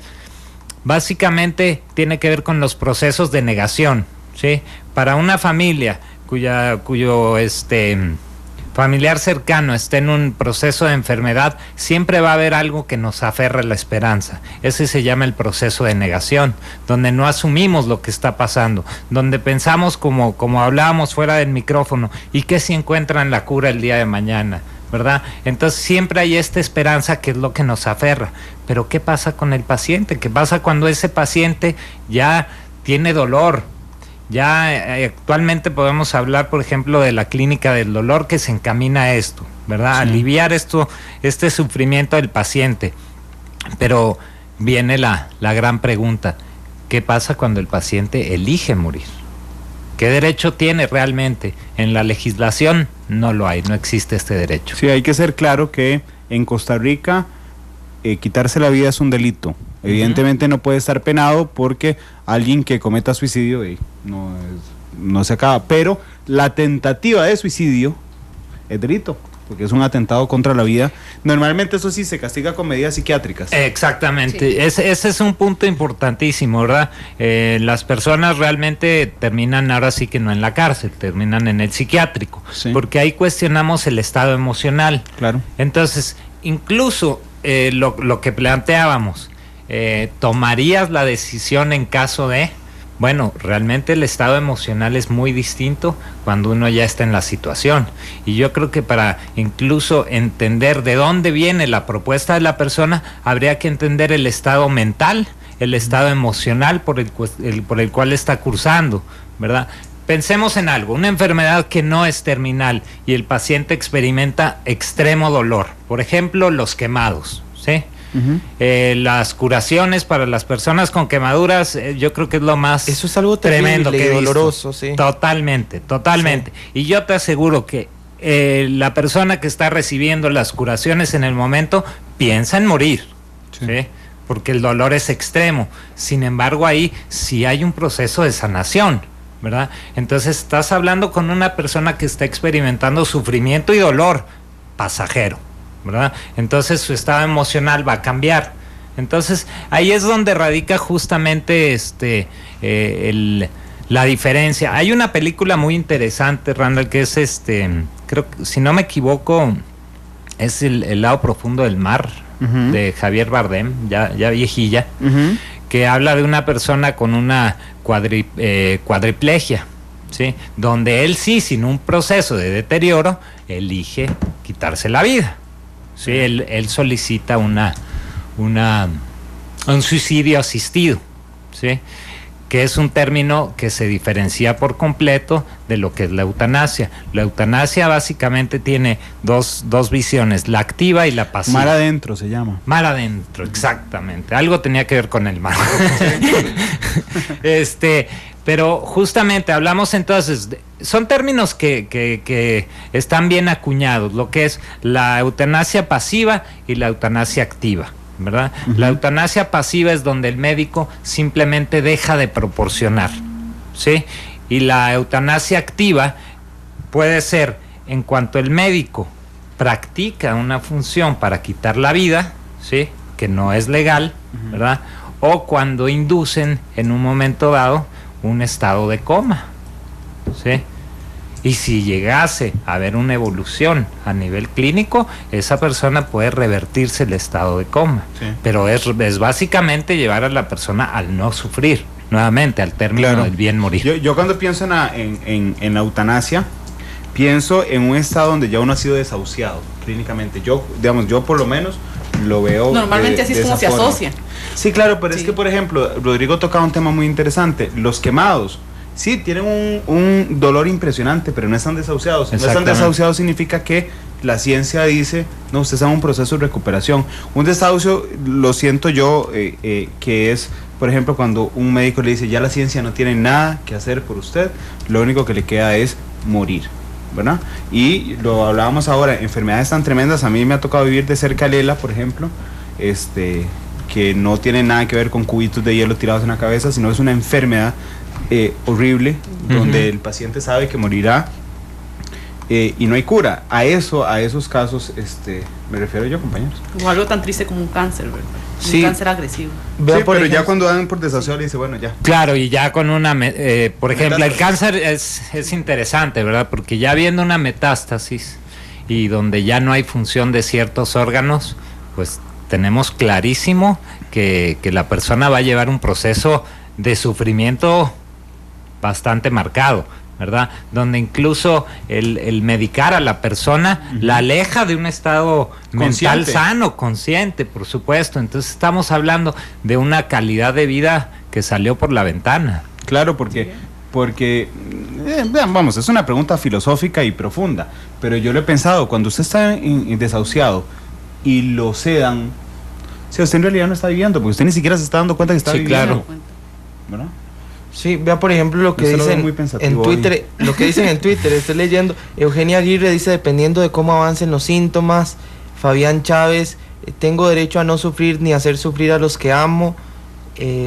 Speaker 16: Básicamente tiene que ver con los procesos de negación, ¿sí? Para una familia familiar cercano esté en un proceso de enfermedad, siempre va a haber algo que nos aferre a la esperanza. Ese se llama el proceso de negación, donde no asumimos lo que está pasando, donde pensamos como hablábamos fuera del micrófono, ¿y qué si encuentran la cura el día de mañana? ¿Verdad? Entonces siempre hay esta esperanza que es lo que nos aferra. Pero ¿qué pasa con el paciente? ¿Qué pasa cuando ese paciente ya tiene dolor? Ya actualmente podemos hablar, por ejemplo, de la clínica del dolor que se encamina a esto, ¿verdad? Sí. Aliviar este sufrimiento del paciente. Pero viene la gran pregunta, ¿qué pasa cuando el paciente elige morir? ¿Qué derecho tiene realmente? En la legislación no lo hay, no existe este derecho.
Speaker 2: Sí, hay que ser claro que en Costa Rica quitarse la vida es un delito. Evidentemente no puede estar penado porque alguien que cometa suicidio no se acaba. Pero la tentativa de suicidio es delito, porque es un atentado contra la vida. Normalmente eso sí se castiga con medidas psiquiátricas.
Speaker 16: Exactamente, sí. Ese es un punto importantísimo, ¿verdad? Las personas realmente terminan ahora sí que no en la cárcel, terminan en el psiquiátrico, sí. Porque ahí cuestionamos el estado emocional.
Speaker 2: Claro.
Speaker 16: Entonces, incluso lo que planteábamos, ¿tomarías la decisión en caso de...? Bueno, realmente el estado emocional es muy distinto cuando uno ya está en la situación. Y yo creo que para incluso entender de dónde viene la propuesta de la persona, habría que entender el estado mental, el estado emocional por el cual está cursando, ¿verdad? Pensemos en algo, una enfermedad que no es terminal y el paciente experimenta extremo dolor. Por ejemplo, los quemados, ¿sí? Uh-huh. Las curaciones para las personas con quemaduras, yo creo que es lo más
Speaker 3: eso es algo
Speaker 16: tremendo
Speaker 3: que doloroso, sí.
Speaker 16: Totalmente. Sí. Y yo te aseguro que la persona que está recibiendo las curaciones en el momento piensa en morir, ¿sí? Porque el dolor es extremo. Sin embargo, ahí sí hay un proceso de sanación, ¿verdad? Entonces estás hablando con una persona que está experimentando sufrimiento y dolor pasajero, ¿verdad? Entonces su estado emocional va a cambiar. Entonces ahí es donde radica justamente la diferencia. Hay una película muy interesante, Randall, que es creo que, si no me equivoco, es el lado profundo del mar, uh-huh, de Javier Bardem, ya viejilla, uh-huh, que habla de una persona con una cuadriplegia, ¿sí? Donde él sí, sin un proceso de deterioro, elige quitarse la vida. Sí, él solicita un suicidio asistido, ¿sí? Que es un término que se diferencia por completo de lo que es la eutanasia. La eutanasia básicamente tiene dos visiones, la activa y la pasiva.
Speaker 2: Mar adentro se llama.
Speaker 16: Mar adentro, exactamente. Algo tenía que ver con el mar. Pero justamente hablamos entonces, son términos que están bien acuñados, lo que es la eutanasia pasiva y la eutanasia activa, ¿verdad? Uh-huh. La eutanasia pasiva es donde el médico simplemente deja de proporcionar, ¿sí? Y la eutanasia activa puede ser en cuanto el médico practica una función para quitar la vida, ¿sí? Que no es legal, uh-huh, ¿verdad? O cuando inducen en un momento dado un estado de coma, ¿sí? Y si llegase a haber una evolución a nivel clínico, esa persona puede revertirse el estado de coma, sí. Pero es básicamente llevar a la persona al no sufrir, nuevamente, al término, claro, del bien morir.
Speaker 2: Yo cuando pienso en la eutanasia, pienso en un estado donde ya uno ha sido desahuciado clínicamente. Yo por lo menos lo veo.
Speaker 4: Normalmente así es como se asocia.
Speaker 2: Sí, claro, pero sí, es que, por ejemplo, Rodrigo tocaba un tema muy interesante. Los quemados, sí, tienen un dolor impresionante, pero no están desahuciados. No están desahuciados significa que la ciencia dice, no, usted está en un proceso de recuperación. Un desahucio, lo siento yo, que es, por ejemplo, cuando un médico le dice, ya la ciencia no tiene nada que hacer por usted, lo único que le queda es morir, ¿verdad? Y lo hablábamos ahora, enfermedades tan tremendas. A mí me ha tocado vivir de cerca Lela, por ejemplo, que no tiene nada que ver con cubitos de hielo tirados en la cabeza, sino es una enfermedad horrible, uh-huh, donde el paciente sabe que morirá y no hay cura. A esos casos me refiero yo, compañeros.
Speaker 4: O algo tan triste como un cáncer, ¿verdad?
Speaker 2: Sí.
Speaker 4: Un cáncer agresivo.
Speaker 2: Sí, pero ya cuando dan por desahucio le dice, bueno, ya.
Speaker 16: Claro, y ya con una, por ejemplo, el cáncer es interesante, ¿verdad? Porque ya viendo una metástasis y donde ya no hay función de ciertos órganos, pues tenemos clarísimo que la persona va a llevar un proceso de sufrimiento bastante marcado, ¿verdad? Donde incluso el medicar a la persona la aleja de un estado mental sano, consciente, por supuesto. Entonces estamos hablando de una calidad de vida que salió por la ventana.
Speaker 2: Claro, porque vamos, es una pregunta filosófica y profunda, pero yo lo he pensado, cuando usted está desahuciado y lo sedan, o sea, usted en realidad no está viviendo, porque usted ni siquiera se está dando cuenta que está viviendo.
Speaker 3: Claro.
Speaker 2: ¿Verdad?
Speaker 3: Sí, vea por ejemplo lo que dicen en Twitter, estoy leyendo, Eugenia Aguirre dice, dependiendo de cómo avancen los síntomas. Fabián Chávez, tengo derecho a no sufrir ni hacer sufrir a los que amo.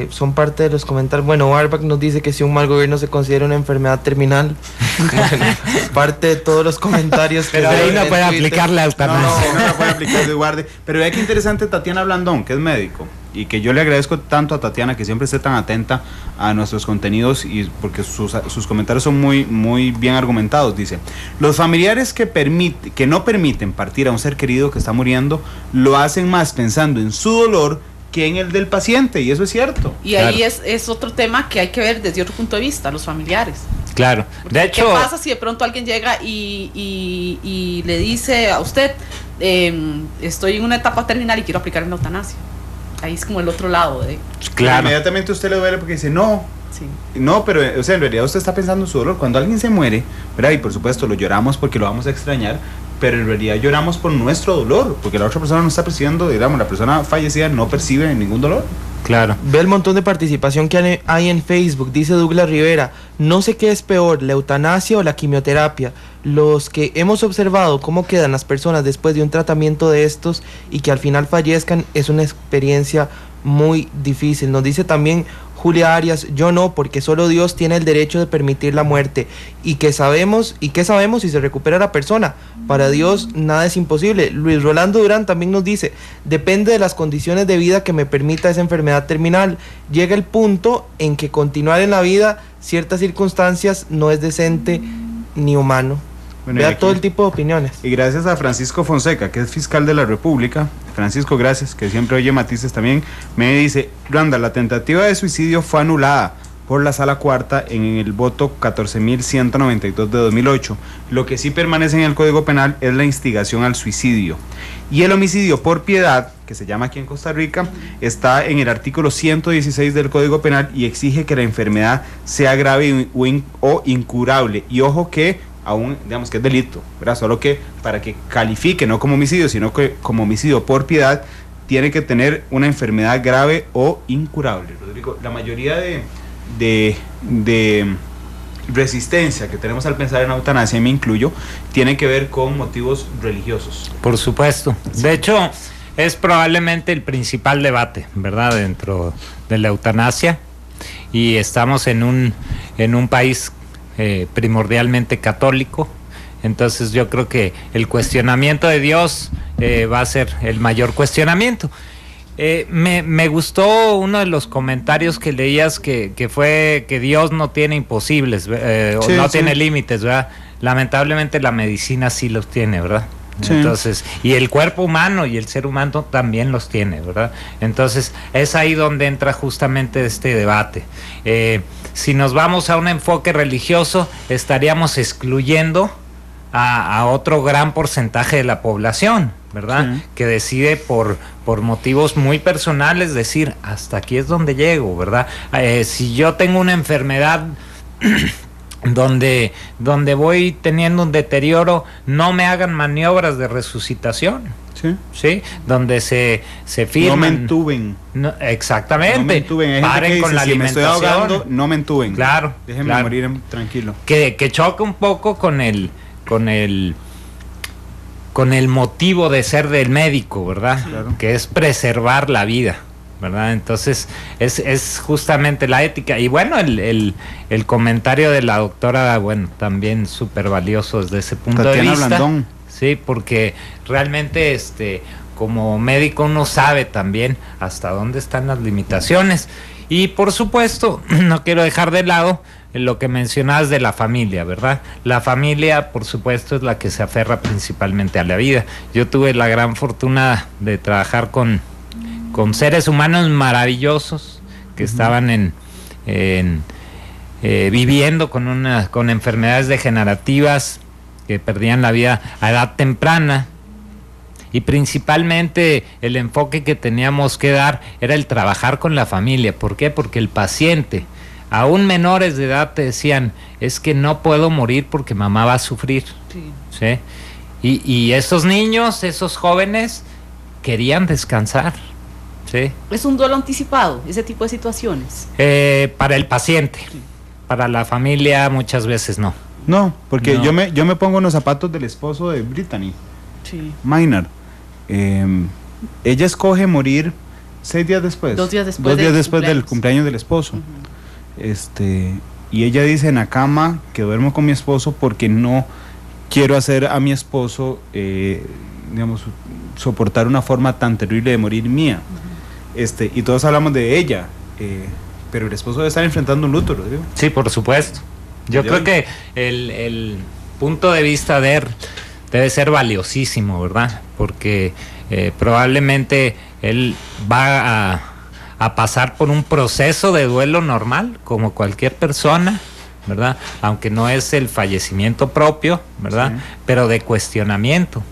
Speaker 3: Son parte de los comentarios. Bueno, Barbach nos dice que si un mal gobierno se considera una enfermedad terminal. Bueno, parte de todos los comentarios que
Speaker 16: pero ahí no puede aplicar la eutanasia.
Speaker 2: No puede aplicar de guarde. Pero vea que interesante Tatiana Blandón, que es médico, y que yo le agradezco tanto a Tatiana que siempre esté tan atenta a nuestros contenidos, y porque sus comentarios son muy, muy bien argumentados. Dice: los familiares que no permiten partir a un ser querido que está muriendo, lo hacen más pensando en su dolor que en el del paciente, y eso es cierto.
Speaker 4: Y ahí es otro tema que hay que ver desde otro punto de vista, los familiares.
Speaker 16: Claro, de hecho...
Speaker 4: ¿Qué pasa si de pronto alguien llega y le dice a usted, estoy en una etapa terminal y quiero aplicar una eutanasia? Ahí es como el otro lado.
Speaker 2: Claro. Inmediatamente usted le duele porque dice, no, pero o sea, en realidad usted está pensando en su dolor. Cuando alguien se muere, ¿verdad? Y por supuesto lo lloramos porque lo vamos a extrañar, pero en realidad lloramos por nuestro dolor, porque la otra persona no está percibiendo, digamos, la persona fallecida no percibe ningún dolor.
Speaker 3: Claro. Ve el montón de participación que hay en Facebook. Dice Douglas Rivera, no sé qué es peor, la eutanasia o la quimioterapia. Los que hemos observado cómo quedan las personas después de un tratamiento de estos y que al final fallezcan es una experiencia muy difícil. Nos dice también Julia Arias, yo no, porque solo Dios tiene el derecho de permitir la muerte. ¿Y qué sabemos si se recupera la persona? Para Dios nada es imposible. Luis Rolando Durán también nos dice, depende de las condiciones de vida que me permita esa enfermedad terminal. Llega el punto en que continuar en la vida, ciertas circunstancias, no es decente ni humano.
Speaker 2: Bueno,
Speaker 3: vea todo el tipo de opiniones.
Speaker 2: Y gracias a Francisco Fonseca, que es fiscal de la República. Francisco, gracias, que siempre oye matices también. Me dice, Randa, la tentativa de suicidio fue anulada por la Sala Cuarta en el voto 14.192 de 2008. Lo que sí permanece en el Código Penal es la instigación al suicidio. Y el homicidio por piedad, que se llama aquí en Costa Rica, está en el artículo 116 del Código Penal y exige que la enfermedad sea grave o incurable. Y ojo que aún, digamos que es delito, ¿verdad? Solo que para que califique no como homicidio, sino que como homicidio por piedad, tiene que tener una enfermedad grave o incurable. Rodrigo, la mayoría de resistencia que tenemos al pensar en eutanasia, me incluyo, tiene que ver con motivos religiosos.
Speaker 16: Por supuesto. De hecho, es probablemente el principal debate, ¿verdad?, dentro de la eutanasia, y estamos en un país primordialmente católico. Entonces yo creo que el cuestionamiento de Dios va a ser el mayor cuestionamiento. Me gustó uno de los comentarios que leías que fue que Dios no tiene imposibles, o no tiene límites, ¿verdad? Lamentablemente la medicina sí los tiene, ¿verdad? Sí. Entonces, y el cuerpo humano y el ser humano también los tiene, ¿verdad? Entonces es ahí donde entra justamente este debate. Si nos vamos a un enfoque religioso, estaríamos excluyendo a otro gran porcentaje de la población, ¿verdad? Sí. Que decide por motivos muy personales decir, hasta aquí es donde llego, ¿verdad? Si yo tengo una enfermedad donde voy teniendo un deterioro, no me hagan maniobras de resucitación. Sí, donde se firman.
Speaker 2: No me entuben.
Speaker 16: No, exactamente.
Speaker 2: No me entuben.
Speaker 16: Paren
Speaker 2: dice,
Speaker 16: con la alimentación.
Speaker 2: Me estoy ahogando, no me entuben.
Speaker 16: Claro.
Speaker 2: Déjenme morir tranquilo.
Speaker 16: Que choca un poco con el motivo de ser del médico, ¿verdad? Claro. Que es preservar la vida, ¿verdad? Entonces es justamente la ética. Y bueno, el comentario de la doctora, bueno, también súper valioso desde ese punto
Speaker 2: Tatiana
Speaker 16: de vista.
Speaker 2: Blandón.
Speaker 16: Sí, porque realmente como médico uno sabe también hasta dónde están las limitaciones. Y por supuesto, no quiero dejar de lado lo que mencionabas de la familia, ¿verdad? La familia, por supuesto, es la que se aferra principalmente a la vida. Yo tuve la gran fortuna de trabajar con seres humanos maravillosos que estaban viviendo con enfermedades degenerativas, que perdían la vida a edad temprana, y principalmente el enfoque que teníamos que dar era el trabajar con la familia. ¿Por qué? Porque el paciente, aún menores de edad, te decían, es que no puedo morir porque mamá va a sufrir. ¿Sí? Y esos niños, esos jóvenes, querían descansar. ¿Sí?
Speaker 4: ¿Es un duelo anticipado, ese tipo de situaciones?
Speaker 16: Para el paciente, para la familia muchas veces no.
Speaker 2: No, porque
Speaker 16: No.
Speaker 2: yo me pongo en los zapatos del esposo de Brittany,
Speaker 4: Sí.
Speaker 2: Maynard. Ella escoge morir 6 días después.
Speaker 4: 2 días después.
Speaker 2: 2 días
Speaker 4: del
Speaker 2: después del cumpleaños del esposo. Y ella dice en la cama que duermo con mi esposo porque no quiero hacer a mi esposo, digamos, soportar una forma tan terrible de morir mía. Y todos hablamos de ella, pero el esposo debe estar enfrentando un luto, ¿lo digo?
Speaker 16: Sí, por supuesto. Yo creo que el punto de vista de él debe ser valiosísimo, ¿verdad? Porque probablemente él va a pasar por un proceso de duelo normal, como cualquier persona, ¿verdad? Aunque no es el fallecimiento propio, ¿verdad? Sí. Pero de cuestionamiento.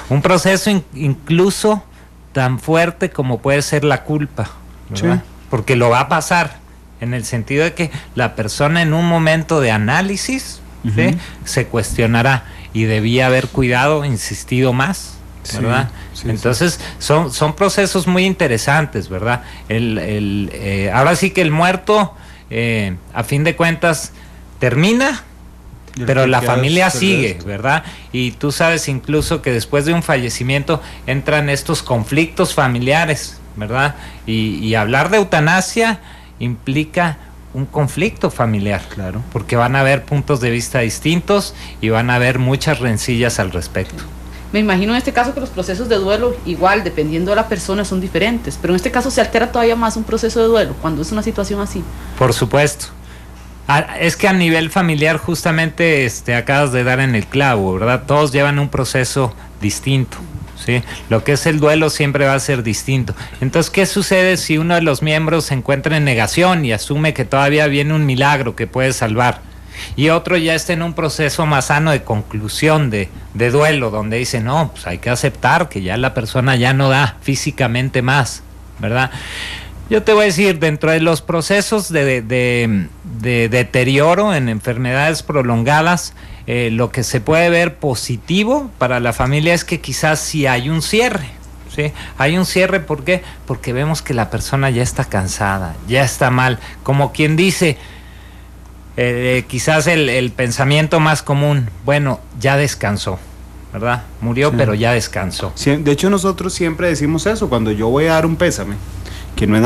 Speaker 16: Un proceso incluso tan fuerte como puede ser la culpa, ¿verdad? Sí. Porque lo va a pasar, en el sentido de que la persona en un momento de análisis, ¿sí? Se cuestionará, y debía haber cuidado, insistido más, ¿verdad? Sí, entonces son procesos muy interesantes, ¿verdad? Ahora sí que el muerto, a fin de cuentas, termina, pero la familia sigue, ¿verdad? Y tú sabes incluso que después de un fallecimiento entran estos conflictos familiares, ¿verdad? Y hablar de eutanasia implica un conflicto familiar, claro, porque van a haber puntos de vista distintos y van a haber muchas rencillas al respecto.
Speaker 4: Me imagino en este caso que los procesos de duelo, igual, dependiendo de la persona, son diferentes, pero en este caso se altera todavía más un proceso de duelo cuando es una situación así.
Speaker 16: Por supuesto. Es que a nivel familiar justamente acabas de dar en el clavo, ¿verdad? Todos llevan un proceso distinto, ¿sí? Lo que es el duelo siempre va a ser distinto. Entonces, ¿qué sucede si uno de los miembros se encuentra en negación y asume que todavía viene un milagro que puede salvar? Y otro ya está en un proceso más sano de conclusión de duelo, donde dice, no, pues hay que aceptar que ya la persona ya no da físicamente más, ¿verdad? Yo te voy a decir, dentro de los procesos de deterioro en enfermedades prolongadas, lo que se puede ver positivo para la familia es que quizás sí hay un cierre, ¿sí? Hay un cierre, ¿por qué? Porque vemos que la persona ya está cansada, ya está mal, como quien dice, quizás el pensamiento más común, bueno, ya descansó, ¿verdad? Murió, sí, pero ya descansó.
Speaker 2: Sí, de hecho nosotros siempre decimos eso, cuando yo voy a dar un pésame, que no es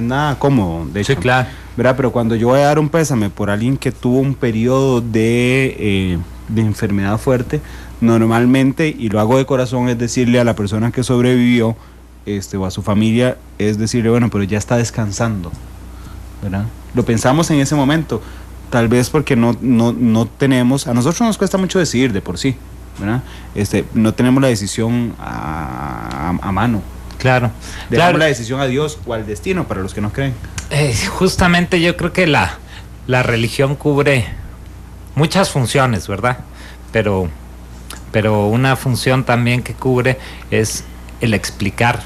Speaker 2: nada cómodo, de hecho, sí, claro, ¿verdad? Pero cuando yo voy a dar un pésame por alguien que tuvo un periodo de enfermedad fuerte, normalmente, y lo hago de corazón, es decirle a la persona que sobrevivió, o a su familia, es decirle, bueno, pero ya está descansando, ¿verdad? Lo pensamos en ese momento, tal vez porque no tenemos, a nosotros nos cuesta mucho decidir de por sí, ¿verdad? No tenemos la decisión a mano.
Speaker 16: Claro.
Speaker 2: Dejamos la decisión a Dios o al destino para los que no creen.
Speaker 16: Justamente yo creo que la religión cubre muchas funciones, ¿verdad? Pero una función también que cubre es el explicar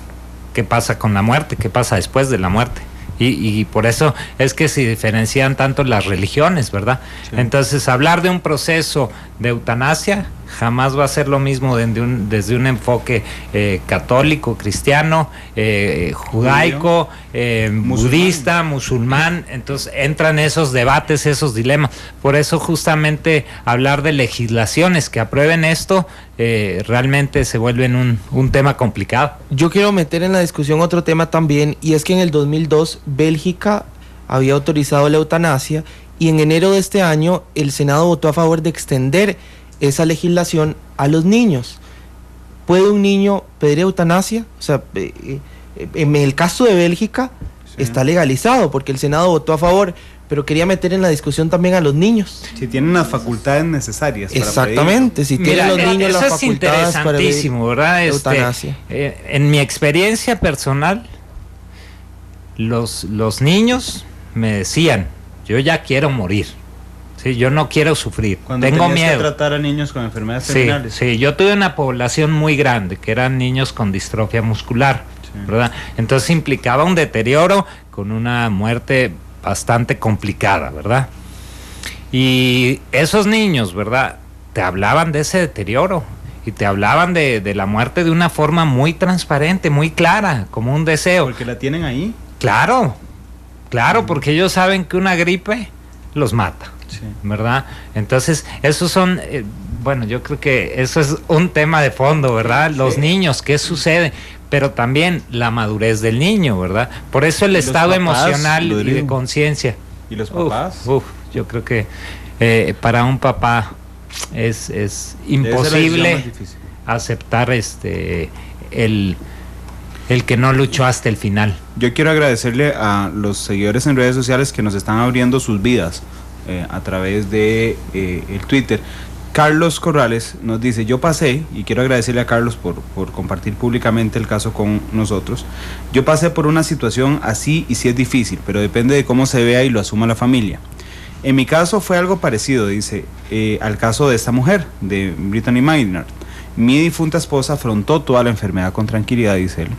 Speaker 16: qué pasa con la muerte, qué pasa después de la muerte. Y por eso es que se diferencian tanto las religiones, ¿verdad? Sí. Entonces, hablar de un proceso de eutanasia jamás va a ser lo mismo desde un enfoque católico, cristiano, judaico, budista, musulmán. Entonces entran esos debates, esos dilemas. Por eso justamente hablar de legislaciones que aprueben esto realmente se vuelven un tema complicado.
Speaker 3: Yo quiero meter en la discusión otro tema también, y es que en el 2002 Bélgica había autorizado la eutanasia, y en enero de este año el Senado votó a favor de extender esa legislación a los niños. ¿Puede un niño pedir eutanasia? O sea, en el caso de Bélgica, sí, está legalizado porque el Senado votó a favor, pero quería meter en la discusión también a los niños.
Speaker 2: Si tienen las facultades necesarias para
Speaker 3: exactamente, si tienen los niños las facultades para pedir
Speaker 16: interesantísimo, ¿verdad?
Speaker 3: eutanasia.
Speaker 16: En mi experiencia personal, los niños me decían, yo ya quiero morir. Sí, yo no quiero sufrir,
Speaker 2: Cuando
Speaker 16: tengo
Speaker 2: tenías
Speaker 16: miedo.
Speaker 2: que tratar a niños con enfermedades terminales.
Speaker 16: Sí, yo tuve una población muy grande, que eran niños con distrofia muscular, ¿verdad? Entonces implicaba un deterioro con una muerte bastante complicada, ¿verdad? Y esos niños, ¿verdad? Te hablaban de ese deterioro y te hablaban de la muerte de una forma muy transparente, muy clara, como un deseo.
Speaker 2: Porque la tienen ahí.
Speaker 16: Claro, porque ellos saben que una gripe los mata. Sí. ¿Verdad? Entonces, esos son, bueno, yo creo que eso es un tema de fondo, ¿verdad? Sí. Los niños, ¿qué sucede? Pero también la madurez del niño, ¿verdad? Por eso el estado papás, emocional y de conciencia.
Speaker 2: ¿Y los papás?
Speaker 16: Yo creo que para un papá es imposible aceptar el que no luchó hasta el final.
Speaker 2: Yo quiero agradecerle a los seguidores en redes sociales que nos están abriendo sus vidas a través de el Twitter. Carlos Corrales nos dice, yo pasé, y quiero agradecerle a Carlos por compartir públicamente el caso con nosotros, yo pasé por una situación así y sí es difícil, pero depende de cómo se vea y lo asuma la familia. En mi caso fue algo parecido, dice, al caso de esta mujer, de Brittany Maynard. Mi difunta esposa afrontó toda la enfermedad con tranquilidad, dice él.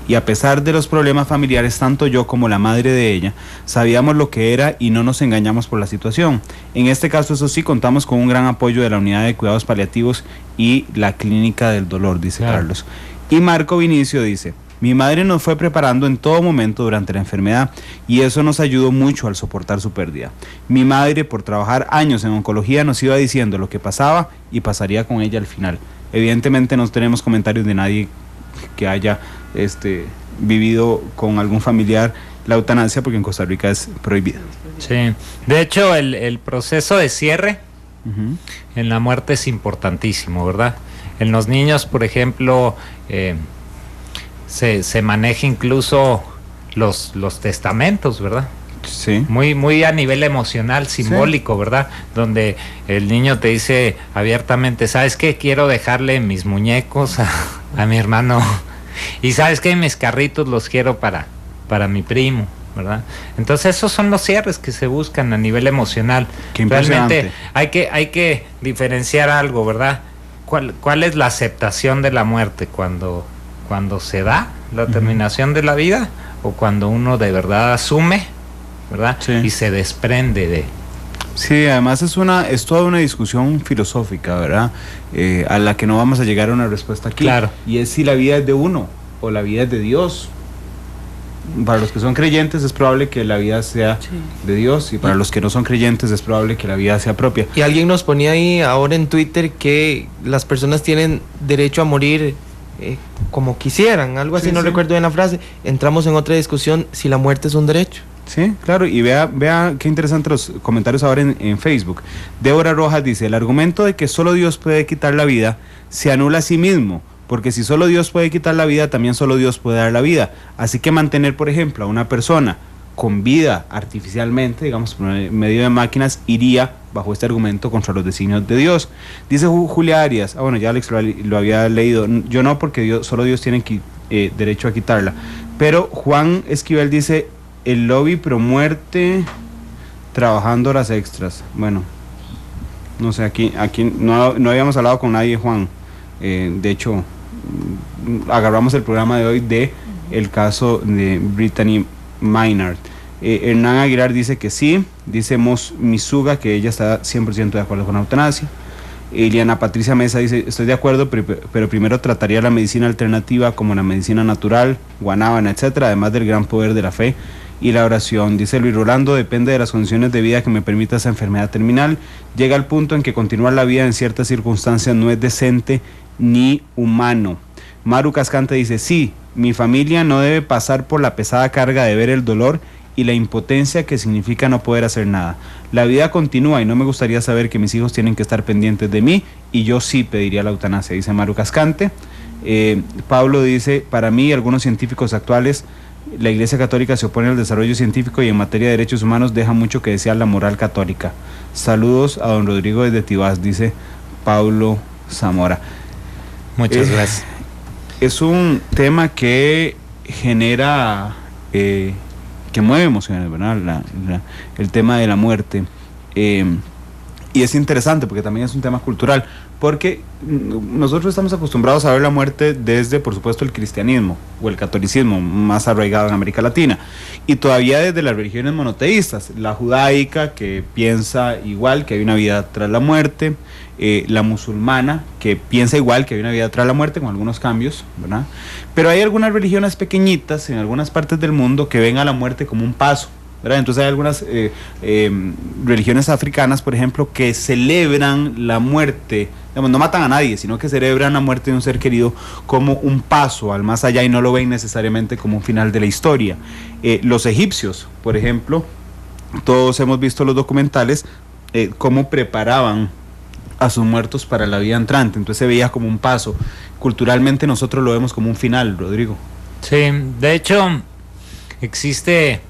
Speaker 2: Y a pesar de los problemas familiares, tanto yo como la madre de ella sabíamos lo que era y no nos engañamos por la situación. En este caso, eso sí, contamos con un gran apoyo de la unidad de cuidados paliativos y la clínica del dolor, dice claro. Carlos. Y Marco Vinicio dice, mi madre nos fue preparando en todo momento durante la enfermedad y eso nos ayudó mucho al soportar su pérdida. Mi madre, por trabajar años en oncología, nos iba diciendo lo que pasaba y pasaría con ella al final. Evidentemente no tenemos comentarios de nadie que haya vivido con algún familiar la eutanasia, porque en Costa Rica es prohibida.
Speaker 16: Sí, de hecho el proceso de cierre en la muerte es importantísimo, ¿verdad? En los niños, por ejemplo, se maneja incluso los testamentos, ¿verdad?
Speaker 2: Sí.
Speaker 16: Muy a nivel emocional, simbólico, sí. ¿Verdad? Donde el niño te dice abiertamente, ¿sabes qué? Quiero dejarle mis muñecos a mi hermano. Y ¿sabes qué? Mis carritos los quiero para mi primo, ¿verdad? Entonces esos son los cierres que se buscan a nivel emocional. Realmente hay que diferenciar algo, ¿verdad? ¿Cuál es la aceptación de la muerte? Cuando se da la terminación de la vida o cuando uno de verdad asume, ¿verdad? Sí. Y se desprende de...
Speaker 2: Sí, además es toda una discusión filosófica, ¿verdad? A la que no vamos a llegar a una respuesta aquí.
Speaker 16: Claro.
Speaker 2: Y es si la vida es de uno o la vida es de Dios. Para los que son creyentes es probable que la vida sea de Dios y para los que no son creyentes es probable que la vida sea propia.
Speaker 3: Y alguien nos ponía ahí ahora en Twitter que las personas tienen derecho a morir como quisieran, algo así, no recuerdo bien la frase. Entramos en otra discusión si la muerte es un derecho.
Speaker 2: Sí, claro, y vea qué interesante los comentarios ahora en Facebook. Débora Rojas dice, el argumento de que solo Dios puede quitar la vida se anula a sí mismo, porque si solo Dios puede quitar la vida, también solo Dios puede dar la vida. Así que mantener, por ejemplo, a una persona con vida artificialmente, digamos, por medio de máquinas, iría bajo este argumento contra los designios de Dios. Dice Julia Arias, bueno, ya Alex lo había leído, yo no, porque solo Dios tiene derecho a quitarla. Pero Juan Esquivel dice, el lobby pro muerte trabajando horas extras. Bueno, no sé, aquí no habíamos hablado con nadie, Juan. De hecho, agarramos el programa de hoy de el caso de Brittany Maynard. Hernán Aguilar dice que sí. Dice Misuga que ella está 100% de acuerdo con la eutanasia. Eliana Patricia Mesa dice, estoy de acuerdo, pero primero trataría la medicina alternativa como la medicina natural, guanábana, etcétera, además del gran poder de la fe y la oración. Dice Luis Rolando, depende de las condiciones de vida que me permita esa enfermedad terminal. Llega al punto en que continuar la vida en ciertas circunstancias no es decente ni humano. Maru Cascante dice, sí, mi familia no debe pasar por la pesada carga de ver el dolor y la impotencia que significa no poder hacer nada. La vida continúa y no me gustaría saber que mis hijos tienen que estar pendientes de mí y yo sí pediría la eutanasia, dice Maru Cascante. Pablo dice, para mí algunos científicos actuales La Iglesia Católica se opone al desarrollo científico y en materia de derechos humanos deja mucho que desear la moral católica. Saludos a don Rodrigo desde Tibás, dice Paulo Zamora.
Speaker 16: Muchas gracias.
Speaker 2: Es un tema que genera, que mueve emociones, ¿verdad? El tema de la muerte. Y es interesante porque también es un tema cultural, porque nosotros estamos acostumbrados a ver la muerte desde, por supuesto, el cristianismo o el catolicismo, más arraigado en América Latina, y todavía desde las religiones monoteístas, la judaica, que piensa igual que hay una vida tras la muerte, la musulmana, que piensa igual que hay una vida tras la muerte, con algunos cambios, ¿verdad? Pero hay algunas religiones pequeñitas en algunas partes del mundo que ven a la muerte como un paso, ¿verdad? Entonces hay algunas religiones africanas, por ejemplo, que celebran la muerte, digamos, no matan a nadie, sino que celebran la muerte de un ser querido como un paso al más allá y no lo ven necesariamente como un final de la historia. Los egipcios, por ejemplo, todos hemos visto los documentales, cómo preparaban a sus muertos para la vida entrante, entonces se veía como un paso. Culturalmente nosotros lo vemos como un final, Rodrigo.
Speaker 16: Sí, de hecho existe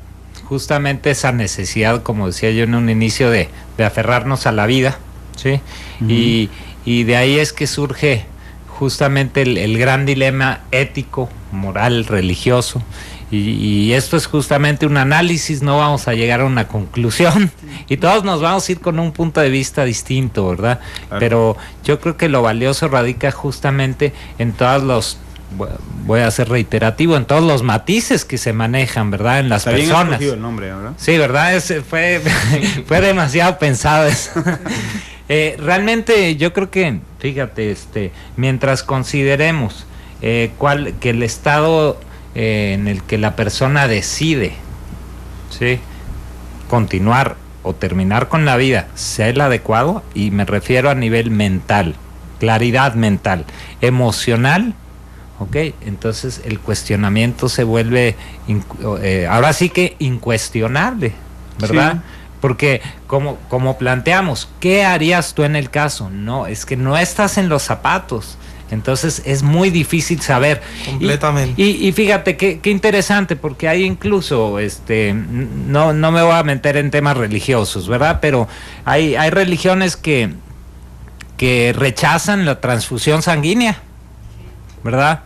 Speaker 16: justamente esa necesidad, como decía yo en un inicio, de aferrarnos a la vida, ¿sí? Uh-huh. Y de ahí es que surge justamente el gran dilema ético, moral, religioso, y esto es justamente un análisis, no vamos a llegar a una conclusión, y todos nos vamos a ir con un punto de vista distinto, ¿verdad? Claro. Pero yo creo que lo valioso radica justamente en todos los, voy a ser reiterativo, en todos los matices que se manejan, ¿verdad? En las personas. Está bien escogido el nombre, ¿verdad? Sí, ¿verdad? fue demasiado pensado eso. Realmente yo creo que, fíjate, mientras consideremos que el estado en el que la persona decide, ¿sí?, continuar o terminar con la vida sea el adecuado, y me refiero a nivel mental, claridad mental, emocional, ¿ok? Entonces el cuestionamiento se vuelve ahora sí que incuestionable, ¿verdad? Sí. Porque como planteamos, ¿qué harías tú en el caso? No, es que no estás en los zapatos, entonces es muy difícil saber. Completamente. Y fíjate qué interesante, porque hay incluso, no me voy a meter en temas religiosos, ¿verdad? Pero hay religiones que rechazan la transfusión sanguínea, ¿verdad?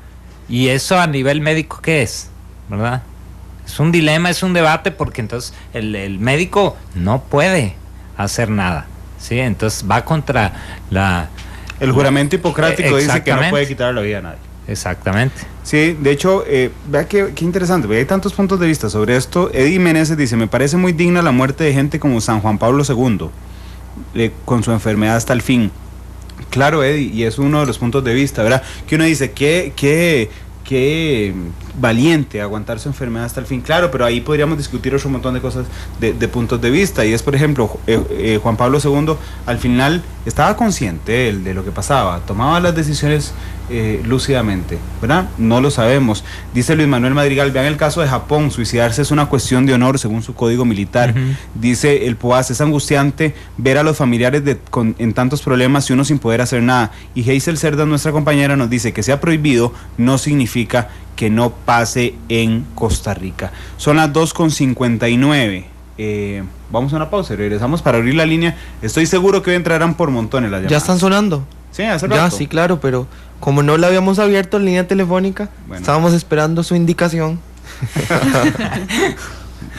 Speaker 16: Y eso a nivel médico, ¿qué es? ¿Verdad? Es un dilema, es un debate, porque entonces el médico no puede hacer nada, ¿sí? Entonces va contra
Speaker 2: el juramento hipocrático, dice que no puede quitar la vida a nadie.
Speaker 16: Exactamente.
Speaker 2: Sí, de hecho, vea qué interesante, hay tantos puntos de vista sobre esto. Eddie Meneses dice: me parece muy digna la muerte de gente como San Juan Pablo II, con su enfermedad hasta el fin. Claro, Eddie, y es uno de los puntos de vista, ¿verdad? Que uno dice, qué valiente aguantar su enfermedad hasta el fin. Claro, pero ahí podríamos discutir otro montón de cosas de puntos de vista, y es, por ejemplo, Juan Pablo II al final estaba consciente de lo que pasaba, tomaba las decisiones lúcidamente, ¿verdad? No lo sabemos. Dice Luis Manuel Madrigal: vean el caso de Japón, suicidarse es una cuestión de honor según su código militar. Uh-huh. Dice el Poaz: es angustiante ver a los familiares en tantos problemas y uno sin poder hacer nada. Y Hazel Cerda, nuestra compañera, nos dice que sea prohibido no significa que no pase en Costa Rica. Son las 2:59. Vamos a una pausa y regresamos para abrir la línea. Estoy seguro que hoy entrarán por montones las llamadas.
Speaker 3: ¿Ya están sonando?
Speaker 2: Sí, hace rato.
Speaker 3: Ya, sí, claro, pero como no la habíamos abierto en línea telefónica, estábamos esperando su indicación.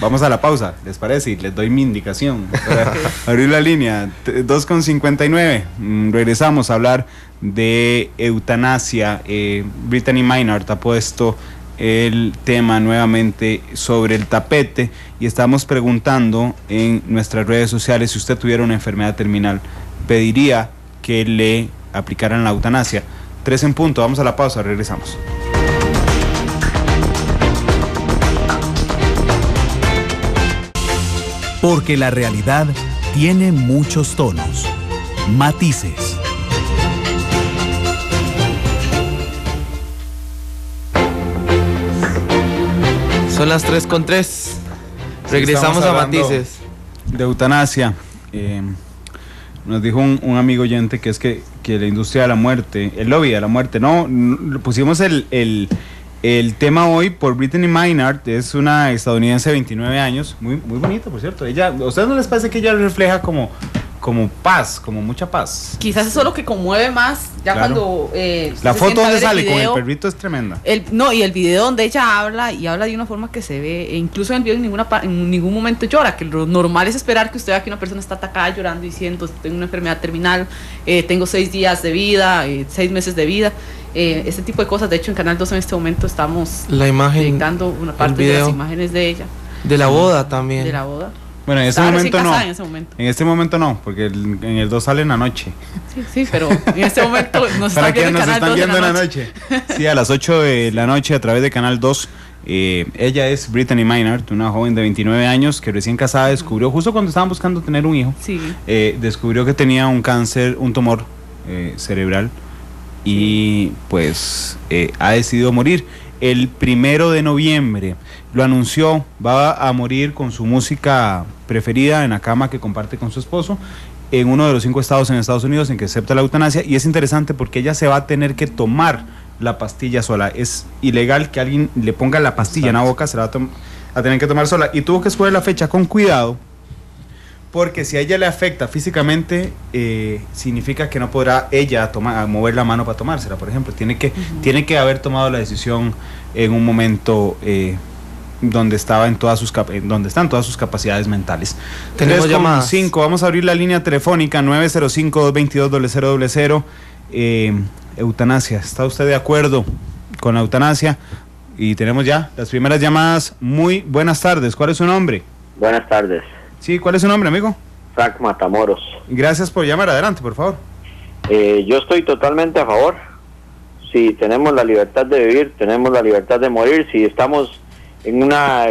Speaker 2: Vamos a la pausa, ¿les parece? Y les doy mi indicación para abrir la línea. 2:59. Regresamos a hablar de eutanasia. Brittany Maynard ha puesto el tema nuevamente sobre el tapete, y estamos preguntando en nuestras redes sociales: si usted tuviera una enfermedad terminal, ¿pediría que le aplicaran la eutanasia? 3 en punto, vamos a la pausa, regresamos.
Speaker 1: Porque la realidad tiene muchos tonos, matices.
Speaker 3: Son las 3:03. Regresamos a matices.
Speaker 2: De eutanasia. Nos dijo un amigo oyente que es que la industria de la muerte, el lobby de la muerte, no pusimos el El tema hoy por Brittany Maynard, es una estadounidense de 29 años, muy bonita, por cierto. Ella, ¿a ustedes no les parece que ella refleja como paz, como mucha paz?
Speaker 4: Quizás eso es lo que conmueve más, ya
Speaker 2: Claro.
Speaker 4: cuando...
Speaker 2: La foto donde sale con el
Speaker 4: video,
Speaker 2: perrito es tremenda.
Speaker 4: y el video donde ella habla, y habla de una forma que se ve, e incluso en el video en ningún momento llora, que lo normal es esperar que usted vea que una persona está atacada llorando diciendo, tengo una enfermedad terminal, tengo 6 días de vida, 6 meses de vida, ese tipo de cosas. De hecho, en Canal 2 en este momento estamos
Speaker 3: La imagen,
Speaker 4: dedicando una parte
Speaker 3: el
Speaker 4: de las
Speaker 3: video.
Speaker 4: imágenes de ella.
Speaker 3: De la boda también.
Speaker 4: De la boda.
Speaker 2: Bueno, en este
Speaker 4: Estaba recién
Speaker 2: momento no.
Speaker 4: casada en ese momento.
Speaker 2: En este momento no, porque en el 2 sale en la noche.
Speaker 4: Sí, pero en este momento nos
Speaker 2: ¿Para
Speaker 4: están
Speaker 2: qué
Speaker 4: viendo
Speaker 2: nos
Speaker 4: en Canal
Speaker 2: están
Speaker 4: 2
Speaker 2: viendo en la noche? Sí, a las 8 de la noche a través de Canal 2. Ella es Brittany Maynard, una joven de 29 años que recién casada descubrió, justo cuando estaban buscando tener un hijo,
Speaker 4: Sí.
Speaker 2: descubrió que tenía un cáncer, un tumor cerebral, y pues ha decidido morir. El 1 de noviembre lo anunció, va a morir con su música preferida en la cama que comparte con su esposo, en uno de los 5 estados en Estados Unidos en que acepta la eutanasia. Y es interesante porque ella se va a tener que tomar la pastilla sola. Es ilegal que alguien le ponga la pastilla en la boca, se la va a tener que tomar sola. Y tuvo que escoger la fecha con cuidado, porque si a ella le afecta físicamente, significa que no podrá ella mover la mano para tomársela, por ejemplo. Tiene que haber tomado la decisión en un momento donde están todas sus capacidades mentales.
Speaker 3: Tenemos llamadas.
Speaker 2: 5, vamos a abrir la línea telefónica 905-222-0000. Eutanasia, ¿está usted de acuerdo con la eutanasia? Y tenemos ya las primeras llamadas. Muy buenas tardes, ¿cuál es su nombre?
Speaker 17: Buenas tardes.
Speaker 2: Sí, ¿cuál es su nombre, amigo?
Speaker 17: Frank Matamoros.
Speaker 2: Gracias por llamar, adelante, por favor.
Speaker 17: Yo estoy totalmente a favor. Si tenemos la libertad de vivir, tenemos la libertad de morir. Si estamos en una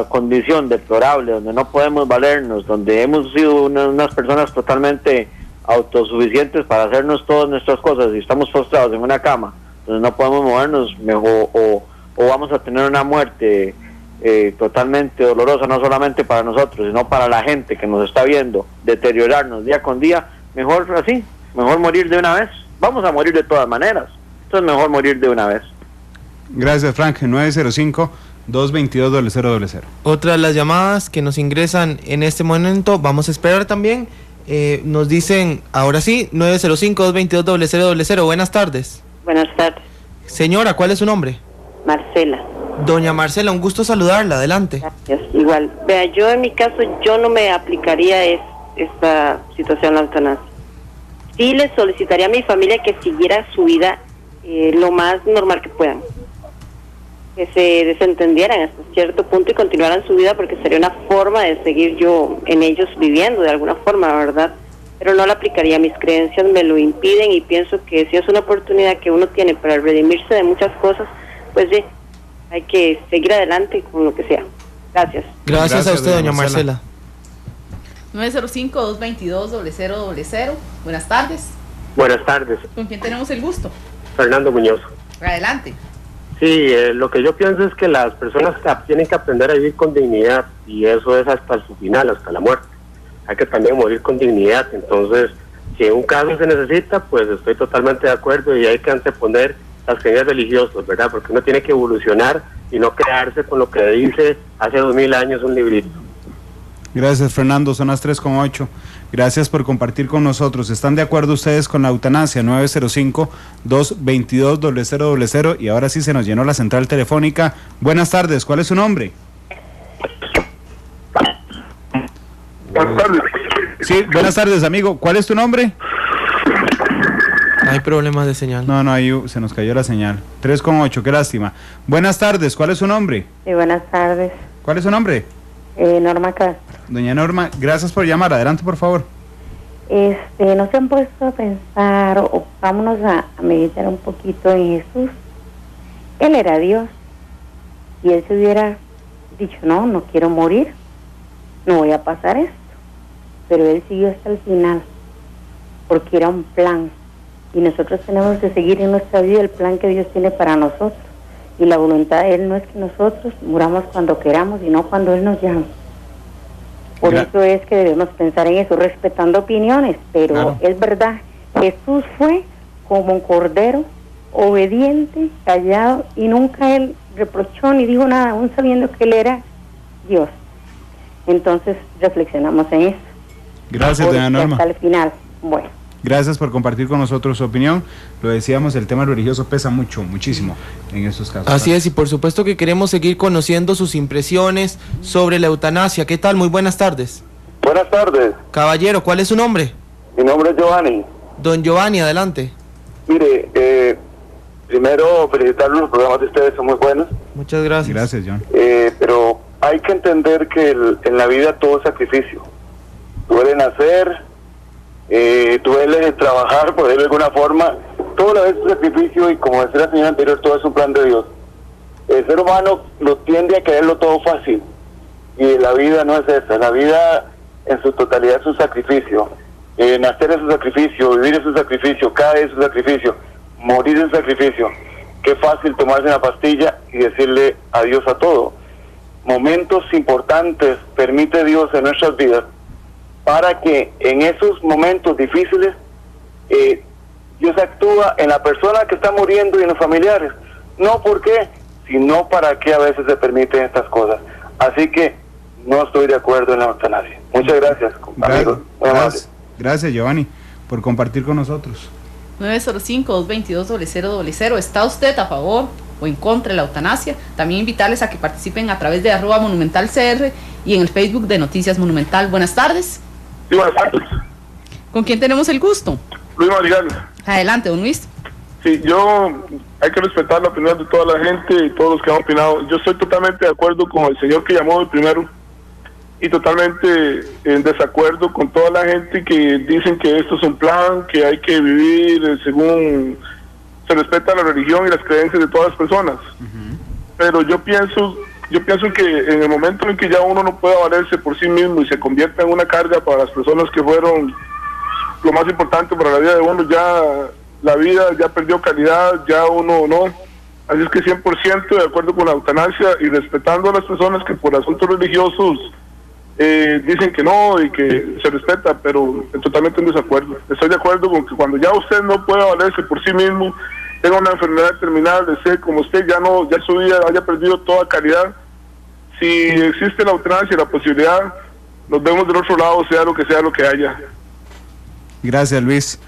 Speaker 17: condición deplorable, donde no podemos valernos, donde hemos sido unas personas totalmente autosuficientes para hacernos todas nuestras cosas y estamos postrados en una cama, donde no podemos movernos, mejor, o vamos a tener una muerte totalmente dolorosa, no solamente para nosotros, sino para la gente que nos está viendo deteriorarnos día con día, mejor así, mejor morir de una vez. Vamos a morir de todas maneras, entonces mejor morir de una vez.
Speaker 2: Gracias, Frank. 905-222-0000.
Speaker 3: Otra de las llamadas que nos ingresan en este momento, vamos a esperar también. Nos dicen, ahora sí, 905-222-0000. Buenas tardes.
Speaker 18: Buenas tardes.
Speaker 3: Señora, ¿cuál es su nombre?
Speaker 18: Marcela.
Speaker 3: Doña Marcela, un gusto saludarla, adelante.
Speaker 18: Gracias. Igual, vea, yo en mi caso, yo no me aplicaría esta situación la eutanasia. Sí le solicitaría a mi familia que siguiera su vida lo más normal que puedan. Que se desentendieran hasta cierto punto y continuaran su vida, porque sería una forma de seguir yo en ellos viviendo de alguna forma, ¿verdad? Pero no la aplicaría, mis creencias me lo impiden y pienso que si es una oportunidad que uno tiene para redimirse de muchas cosas, pues sí, hay que seguir adelante con lo que sea. Gracias.
Speaker 3: Gracias a usted, doña Marcela.
Speaker 4: 905-222-0000. Buenas tardes.
Speaker 19: Buenas tardes,
Speaker 4: ¿Con quién tenemos el gusto?
Speaker 19: Fernando Muñoz.
Speaker 4: Adelante.
Speaker 19: Sí, lo que yo pienso es que las personas tienen que aprender a vivir con dignidad, y eso es hasta su final, hasta la muerte. Hay que también morir con dignidad. Entonces, si en un caso se necesita, pues estoy totalmente de acuerdo, y hay que anteponer las creencias religiosas, ¿verdad? Porque uno tiene que evolucionar y no quedarse con lo que dice hace 2000 años un librito.
Speaker 2: Gracias, Fernando, son las 3:08. Gracias por compartir con nosotros. ¿Están de acuerdo ustedes con la eutanasia? 905-222-0000. Y ahora sí se nos llenó la central telefónica. Buenas tardes, ¿cuál es su nombre?
Speaker 13: Buenas tardes.
Speaker 2: Sí, buenas tardes, amigo. ¿Cuál es tu nombre?
Speaker 3: Hay problemas de señal.
Speaker 2: No, ahí se nos cayó la señal. 3:08, qué lástima. Buenas tardes, ¿cuál es su nombre?
Speaker 20: Sí, buenas tardes.
Speaker 2: ¿Cuál es su nombre?
Speaker 20: Norma Castro.
Speaker 2: Doña Norma, gracias por llamar. Adelante, por favor.
Speaker 20: No se han puesto a pensar, o vámonos a meditar un poquito en Jesús. Él era Dios. Y él se hubiera dicho, no quiero morir, no voy a pasar esto. Pero él siguió hasta el final, porque era un plan. Y nosotros tenemos que seguir en nuestra vida el plan que Dios tiene para nosotros. Y la voluntad de Él no es que nosotros muramos cuando queramos, sino cuando Él nos llama. Por eso es que debemos pensar en eso, respetando opiniones, pero es verdad, Jesús fue como un cordero obediente, callado, y nunca él reprochó ni dijo nada, aún sabiendo que él era Dios. Entonces reflexionamos en eso.
Speaker 2: Gracias, doña Norma.
Speaker 20: Hasta el final. Bueno.
Speaker 2: Gracias por compartir con nosotros su opinión. Lo decíamos, el tema religioso pesa muchísimo en estos casos.
Speaker 3: Así es, y por supuesto que queremos seguir conociendo sus impresiones sobre la eutanasia. ¿Qué tal? Muy buenas tardes.
Speaker 21: Buenas tardes.
Speaker 3: Caballero, ¿cuál es su nombre?
Speaker 21: Mi nombre es Giovanni.
Speaker 3: Don Giovanni, adelante.
Speaker 21: Mire, primero felicitarlos, los programas de ustedes son muy buenos.
Speaker 3: Muchas gracias.
Speaker 2: Gracias, John.
Speaker 21: Pero hay que entender que en la vida todo es sacrificio. Duele nacer, duele trabajar, por decirlo de alguna forma, todo lo es un sacrificio, y como decía la señora anterior, todo es un plan de Dios. El ser humano lo tiende a quererlo todo fácil, y la vida no es esa. La vida en su totalidad es un sacrificio. Nacer es un sacrificio, vivir es un sacrificio, caer es un sacrificio, morir es un sacrificio. Qué fácil tomarse una pastilla y decirle adiós a todo. Momentos importantes permite Dios en nuestras vidas para que en esos momentos difíciles Dios actúa en la persona que está muriendo y en los familiares. No por qué, sino para qué a veces se permiten estas cosas. Así que no estoy de acuerdo en la eutanasia. Muchas gracias, amigos.
Speaker 2: Gracias, Giovanni, por compartir con nosotros.
Speaker 4: 905-222-0000. ¿Está usted a favor o en contra de la eutanasia? También invitarles a que participen a través de @monumentalcr y en el Facebook de Noticias Monumental. Buenas tardes.
Speaker 21: Sí, buenas tardes.
Speaker 4: ¿Con quién tenemos el gusto?
Speaker 21: Luis Madrigal.
Speaker 4: Adelante, don Luis.
Speaker 21: Sí, hay que respetar la opinión de toda la gente y todos los que han opinado. Yo estoy totalmente de acuerdo con el señor que llamó el primero, y totalmente en desacuerdo con toda la gente que dicen que esto es un plan, que hay que vivir según se respeta la religión y las creencias de todas las personas. Pero yo pienso que en el momento en que ya uno no pueda valerse por sí mismo y se convierta en una carga para las personas que fueron lo más importante para la vida de uno, ya la vida ya perdió calidad, ya uno no. Así es que 100% de acuerdo con la eutanasia, y respetando a las personas que por asuntos religiosos dicen que no y que se respeta, pero totalmente en desacuerdo. Estoy de acuerdo con que cuando ya usted no pueda valerse por sí mismo, tenga una enfermedad terminal, de ser como usted, ya su vida haya perdido toda calidad, si existe la eutanasia y la posibilidad, nos vemos del otro lado, sea lo que haya.
Speaker 2: Gracias, Luis.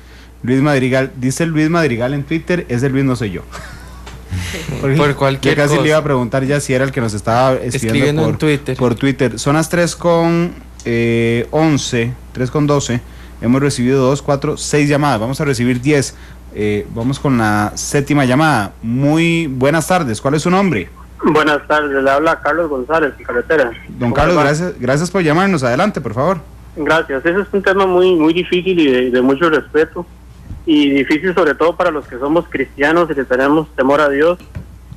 Speaker 2: Luis Madrigal, dice Luis Madrigal en Twitter, ese Luis no soy yo.
Speaker 3: Por cualquier
Speaker 2: cosa. Yo casi
Speaker 3: cosa.
Speaker 2: le iba a preguntar ya si era el que nos estaba escribiendo por Twitter. Son las 3:11, 3:12. Hemos recibido 2, 4, 6 llamadas. Vamos a recibir 10. Vamos con la 7ª llamada. Muy buenas tardes. ¿Cuál es su nombre?
Speaker 22: Buenas tardes. Le habla Carlos González, en carretera.
Speaker 2: Don Carlos, gracias por llamarnos. Adelante, por favor.
Speaker 22: Gracias. Ese es un tema muy difícil y de mucho respeto. Y difícil sobre todo para los que somos cristianos y que tenemos temor a Dios,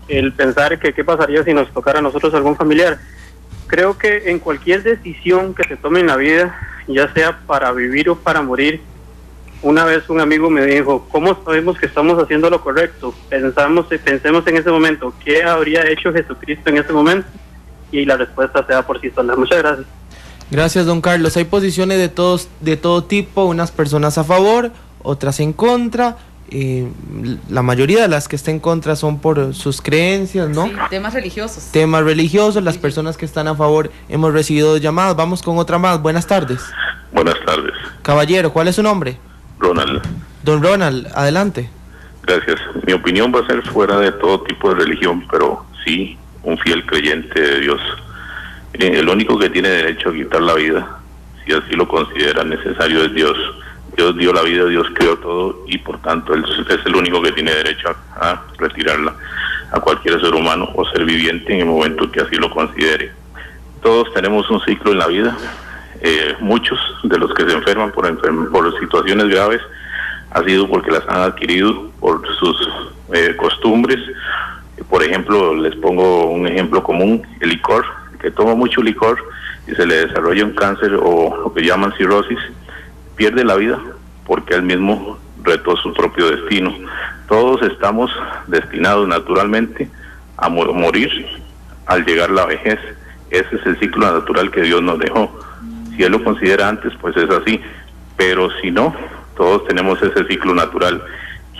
Speaker 22: el pensar que qué pasaría si nos tocara a nosotros algún familiar. Creo que en cualquier decisión que se tome en la vida, ya sea para vivir o para morir, una vez un amigo me dijo, ¿cómo sabemos que estamos haciendo lo correcto? Pensemos en ese momento, ¿qué habría hecho Jesucristo en ese momento? Y la respuesta se da por sí sola. Muchas gracias.
Speaker 3: Gracias, don Carlos. Hay posiciones de todo tipo, unas personas a favor, otras en contra. La mayoría de las que están en contra son por sus creencias, ¿no?
Speaker 4: Sí, temas religiosos.
Speaker 3: Temas religiosos. Las personas que están a favor, hemos recibido 2 llamadas. Vamos con otra más. Buenas tardes.
Speaker 23: Buenas tardes.
Speaker 3: Caballero, ¿cuál es su nombre?
Speaker 23: Ronald.
Speaker 3: Don Ronald, adelante.
Speaker 23: Gracias. Mi opinión va a ser fuera de todo tipo de religión, pero sí un fiel creyente de Dios. El único que tiene derecho a quitar la vida, si así lo considera necesario, es Dios. Dios dio la vida, Dios creó todo, y por tanto Él es el único que tiene derecho a retirarla a cualquier ser humano o ser viviente en el momento que así lo considere. Todos tenemos un ciclo en la vida. Muchos de los que se enferman por situaciones graves ha sido porque las han adquirido por sus costumbres. Por ejemplo, les pongo un ejemplo común: el licor. El que toma mucho licor y se le desarrolla un cáncer o lo que llaman cirrosis, pierde la vida porque él mismo retó su propio destino. Todos estamos destinados naturalmente a morir al llegar la vejez. Ese es el ciclo natural que Dios nos dejó. Si Él lo considera antes, pues es así, pero si no, todos tenemos ese ciclo natural.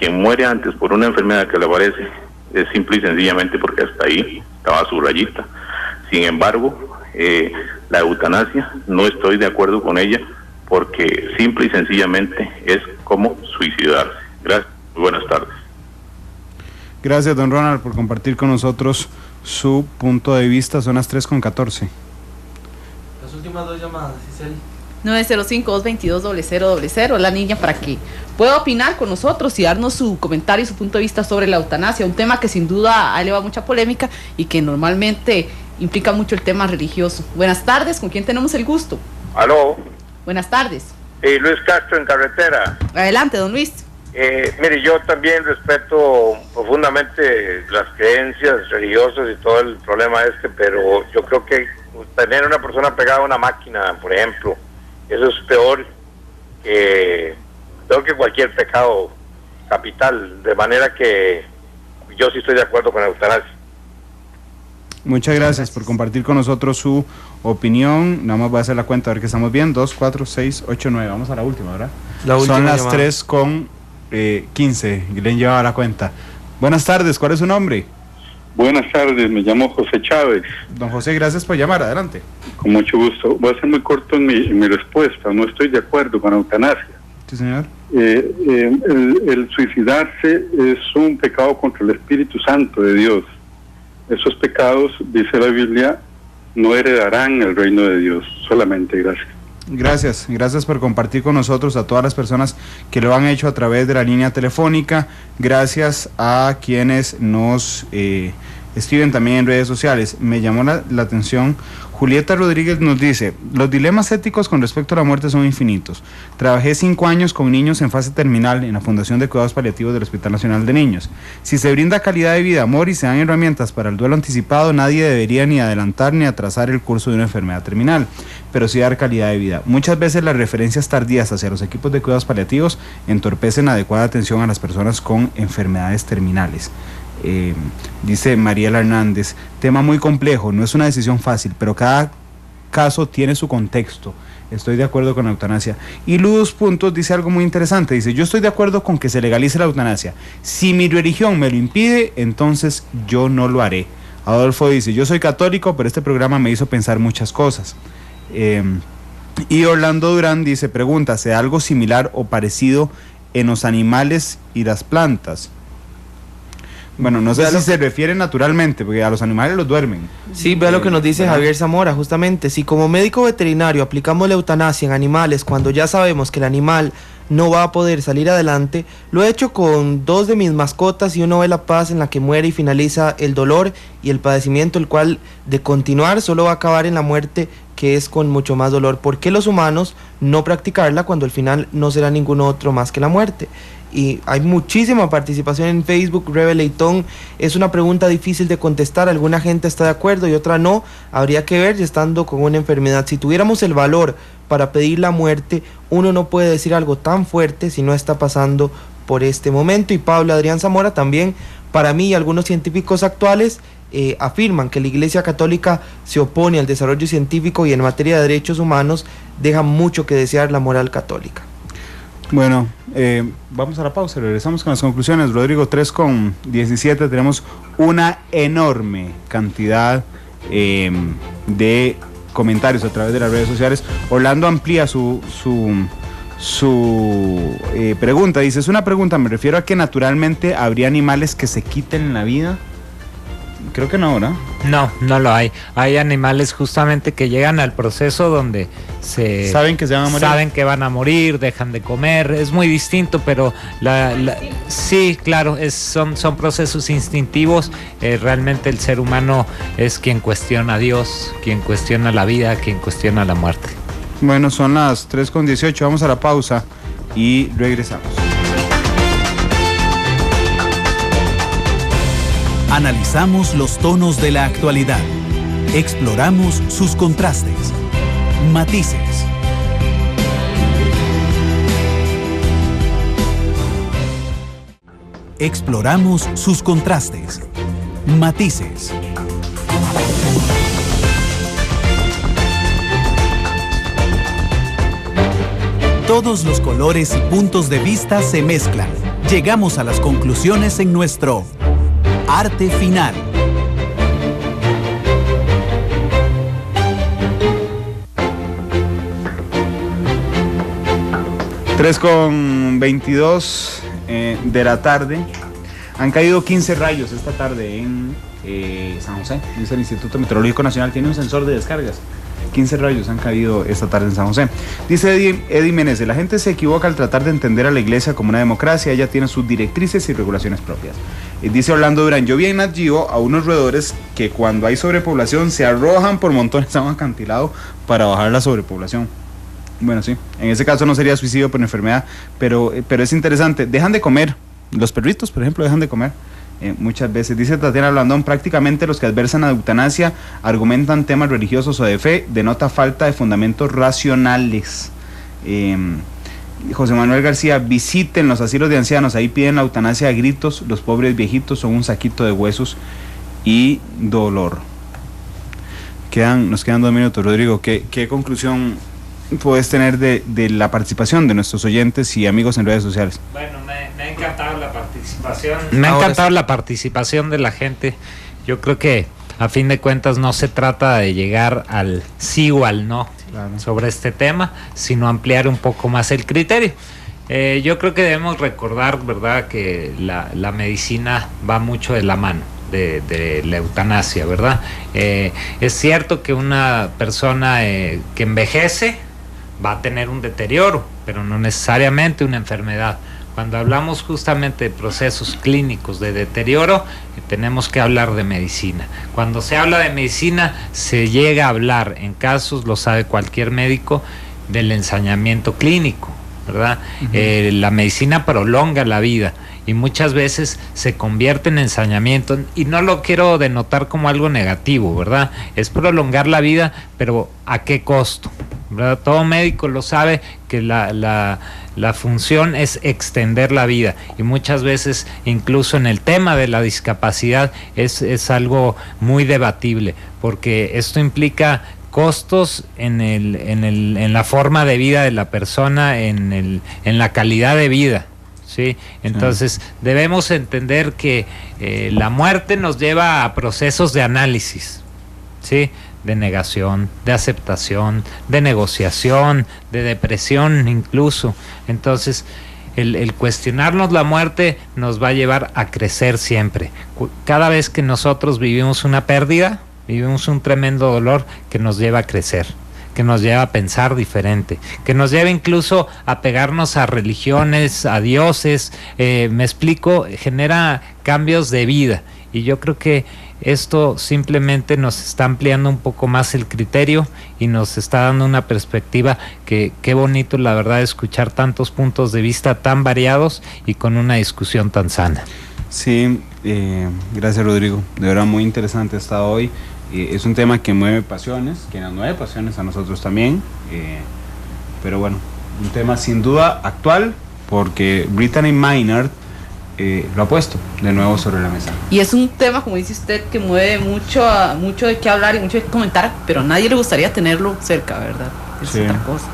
Speaker 23: quien muere antes por una enfermedad que le aparece es simple y sencillamente porque hasta ahí estaba su rayita. Sin embargo, la eutanasia no estoy de acuerdo con ella porque simple y sencillamente es como suicidarse. Gracias, muy buenas tardes.
Speaker 2: Gracias, don Ronald, por compartir con nosotros su punto de vista. Son las 3:14.
Speaker 3: Las últimas dos llamadas, Giselle.
Speaker 4: 905-222-0000, la niña, para que pueda opinar con nosotros y darnos su comentario y su punto de vista sobre la eutanasia, un tema que sin duda ha elevado mucha polémica y que normalmente implica mucho el tema religioso. Buenas tardes, ¿con quién tenemos el gusto?
Speaker 6: Aló.
Speaker 4: Buenas tardes.
Speaker 6: Luis Castro en carretera.
Speaker 4: Adelante, don Luis.
Speaker 6: Mire, yo también respeto profundamente las creencias religiosas y todo el problema pero yo creo que tener una persona pegada a una máquina, por ejemplo, eso es peor que cualquier pecado capital, de manera que yo sí estoy de acuerdo con la eutanasia.
Speaker 2: Muchas gracias por compartir con nosotros su opinión. Nada más voy a hacer la cuenta a ver que estamos bien. 2, 4, 6, 8, 9. Vamos a la última, ¿verdad? Son las 3:15. Glenn llevaba la cuenta. Buenas tardes, ¿cuál es su nombre?
Speaker 8: Buenas tardes, me llamo José Chávez.
Speaker 2: Don José, gracias por llamar, adelante.
Speaker 8: Con mucho gusto. Voy a ser muy corto en mi respuesta. No estoy de acuerdo con la eutanasia.
Speaker 2: Sí, señor.
Speaker 8: El suicidarse es un pecado contra el Espíritu Santo de Dios. Esos pecados, dice la Biblia, no heredarán el reino de Dios. Solamente gracias.
Speaker 2: Gracias por compartir con nosotros, a todas las personas que lo han hecho a través de la línea telefónica. Gracias a quienes nos escriben también en redes sociales. Me llamó la atención. Julieta Rodríguez nos dice: los dilemas éticos con respecto a la muerte son infinitos. Trabajé 5 años con niños en fase terminal en la Fundación de Cuidados Paliativos del Hospital Nacional de Niños. Si se brinda calidad de vida, amor y se dan herramientas para el duelo anticipado, nadie debería ni adelantar ni atrasar el curso de una enfermedad terminal, pero sí dar calidad de vida. Muchas veces las referencias tardías hacia los equipos de cuidados paliativos entorpecen la adecuada atención a las personas con enfermedades terminales. Dice Mariela Hernández: tema muy complejo, no es una decisión fácil, pero cada caso tiene su contexto. Estoy de acuerdo con la eutanasia. Y Ludus Puntos dice algo muy interesante, dice: yo estoy de acuerdo con que se legalice la eutanasia. Si mi religión me lo impide, entonces yo no lo haré. Adolfo dice: yo soy católico, pero este programa me hizo pensar muchas cosas. Y Orlando Durán dice, pregunta: ¿se da algo similar o parecido en los animales y las plantas? Bueno, no sé si se refiere naturalmente, porque a los animales los duermen.
Speaker 3: Sí, vea lo que nos dice Javier Zamora, justamente. Si como médico veterinario aplicamos la eutanasia en animales cuando ya sabemos que el animal no va a poder salir adelante, lo he hecho con 2 de mis mascotas y uno ve la paz en la que muere y finaliza el dolor y el padecimiento, el cual de continuar solo va a acabar en la muerte, que es con mucho más dolor. ¿Por qué los humanos no practicarla cuando al final no será ningún otro más que la muerte? Y hay muchísima participación en Facebook. Rebe Leitón: es una pregunta difícil de contestar, alguna gente está de acuerdo y otra no, habría que ver estando con una enfermedad. Si tuviéramos el valor para pedir la muerte, uno no puede decir algo tan fuerte si no está pasando por este momento. Y Pablo Adrián Zamora también: para mí y algunos científicos actuales afirman que la Iglesia Católica se opone al desarrollo científico y en materia de derechos humanos deja mucho que desear la moral católica.
Speaker 2: Bueno, vamos a la pausa, regresamos con las conclusiones. Rodrigo, 3:17, tenemos una enorme cantidad de comentarios a través de las redes sociales. Orlando amplía su pregunta, dice: es una pregunta, me refiero a que naturalmente habría animales que se quiten la vida. Creo que no, ¿no?
Speaker 16: No lo hay. Hay animales justamente que llegan al proceso donde
Speaker 2: saben que se van a morir.
Speaker 16: Saben que van a morir, dejan de comer. Es muy distinto, pero sí, claro, son procesos instintivos. Realmente el ser humano es quien cuestiona a Dios, quien cuestiona la vida, quien cuestiona la muerte.
Speaker 2: Bueno, son las 3:18, vamos a la pausa y regresamos.
Speaker 1: Analizamos los tonos de la actualidad. Exploramos sus contrastes, matices. Exploramos sus contrastes, matices. Todos los colores y puntos de vista se mezclan. Llegamos a las conclusiones en nuestro arte final.
Speaker 2: Tres con 22 de la tarde. Han caído 15 rayos esta tarde en San José. Dice el Instituto Meteorológico Nacional, tiene un sensor de descargas. 15 rayos han caído esta tarde en San José. Dice Eddie Menezes, la gente se equivoca al tratar de entender a la iglesia como una democracia. Ella tiene sus directrices y regulaciones propias. Dice Orlando Durán, yo vi en Nat Geo a unos roedores que cuando hay sobrepoblación se arrojan por montones a un acantilado para bajar la sobrepoblación. Bueno, sí, en ese caso no sería suicidio por enfermedad, pero es interesante. Dejan de comer, los perritos, por ejemplo, dejan de comer muchas veces. Dice Tatiana Blandón, prácticamente los que adversan a la eutanasia argumentan temas religiosos o de fe, denota falta de fundamentos racionales. José Manuel García, visiten los asilos de ancianos, ahí piden la eutanasia a gritos, los pobres viejitos son un saquito de huesos y dolor. Nos quedan 2 minutos, Rodrigo. ¿Qué conclusión puedes tener de la participación de nuestros oyentes y amigos en redes sociales?
Speaker 16: Bueno, me ha encantado la participación. Me ha encantado la participación de la gente. Yo creo que a fin de cuentas no se trata de llegar al sí o al no sobre este tema, sino ampliar un poco más el criterio. Yo creo que debemos recordar, ¿verdad?, que la medicina va mucho de la mano de la eutanasia, ¿verdad? Es cierto que una persona que envejece va a tener un deterioro, pero no necesariamente una enfermedad. Cuando hablamos justamente de procesos clínicos de deterioro, tenemos que hablar de medicina. Cuando se habla de medicina, se llega a hablar, en casos, lo sabe cualquier médico, del ensañamiento clínico, ¿verdad? La medicina prolonga la vida y muchas veces se convierte en ensañamiento, y no lo quiero denotar como algo negativo, ¿verdad? Es prolongar la vida, pero ¿a qué costo? ¿Verdad? Todo médico lo sabe, que la función es extender la vida, y muchas veces incluso en el tema de la discapacidad es algo muy debatible, porque esto implica costos en la forma de vida de la persona, en la calidad de vida, ¿sí? Entonces debemos entender que la muerte nos lleva a procesos de análisis, ¿sí?, de negación, de aceptación, de negociación, de depresión incluso. Entonces el cuestionarnos la muerte nos va a llevar a crecer siempre. Cada vez que nosotros vivimos una pérdida, vivimos un tremendo dolor que nos lleva a crecer, que nos lleva a pensar diferente, que nos lleva incluso a pegarnos a religiones, a dioses, me explico, genera cambios de vida, y yo creo que esto simplemente nos está ampliando un poco más el criterio y nos está dando una perspectiva que qué bonito, la verdad, escuchar tantos puntos de vista tan variados y con una discusión tan sana.
Speaker 2: Sí, gracias, Rodrigo, de verdad muy interesante está hoy. Es un tema que mueve pasiones, que nos mueve pasiones a nosotros también, pero bueno, un tema sin duda actual, porque Brittany Maynard lo ha puesto de nuevo sobre la mesa.
Speaker 4: Y es un tema, como dice usted, que mueve mucho de qué hablar y mucho de qué comentar, pero a nadie le gustaría tenerlo cerca, ¿verdad? Es otra cosa.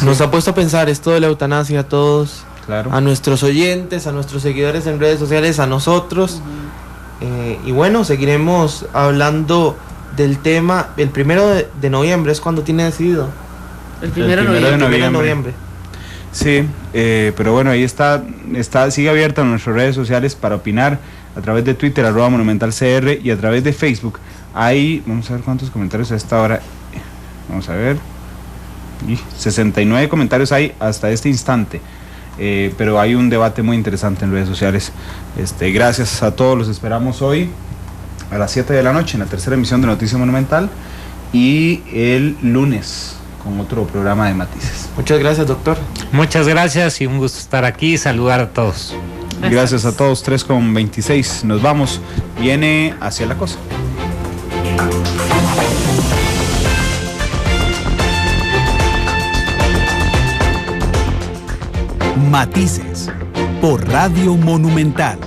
Speaker 3: Nos ha puesto a pensar esto de la eutanasia a todos, a nuestros oyentes, a nuestros seguidores en redes sociales, a nosotros. Y bueno, seguiremos hablando del tema. El 1 de noviembre es cuando tiene decidido.
Speaker 4: El 1 de noviembre.
Speaker 2: Sí, pero bueno, ahí sigue abierta nuestras redes sociales para opinar a través de Twitter, @monumentalcr, y a través de Facebook. Ahí, vamos a ver cuántos comentarios a esta hora. Vamos a ver. 69 comentarios hay hasta este instante. Pero hay un debate muy interesante en redes sociales. Gracias a todos, los esperamos hoy a las 7 de la noche en la tercera emisión de Noticias Monumental, y el lunes con otro programa de Matices.
Speaker 3: Muchas gracias, doctor.
Speaker 16: Muchas gracias y un gusto estar aquí y saludar a todos.
Speaker 2: Gracias a todos. 3:26, nos vamos. Viene Hacia la Cosa.
Speaker 1: Matices por Radio Monumental.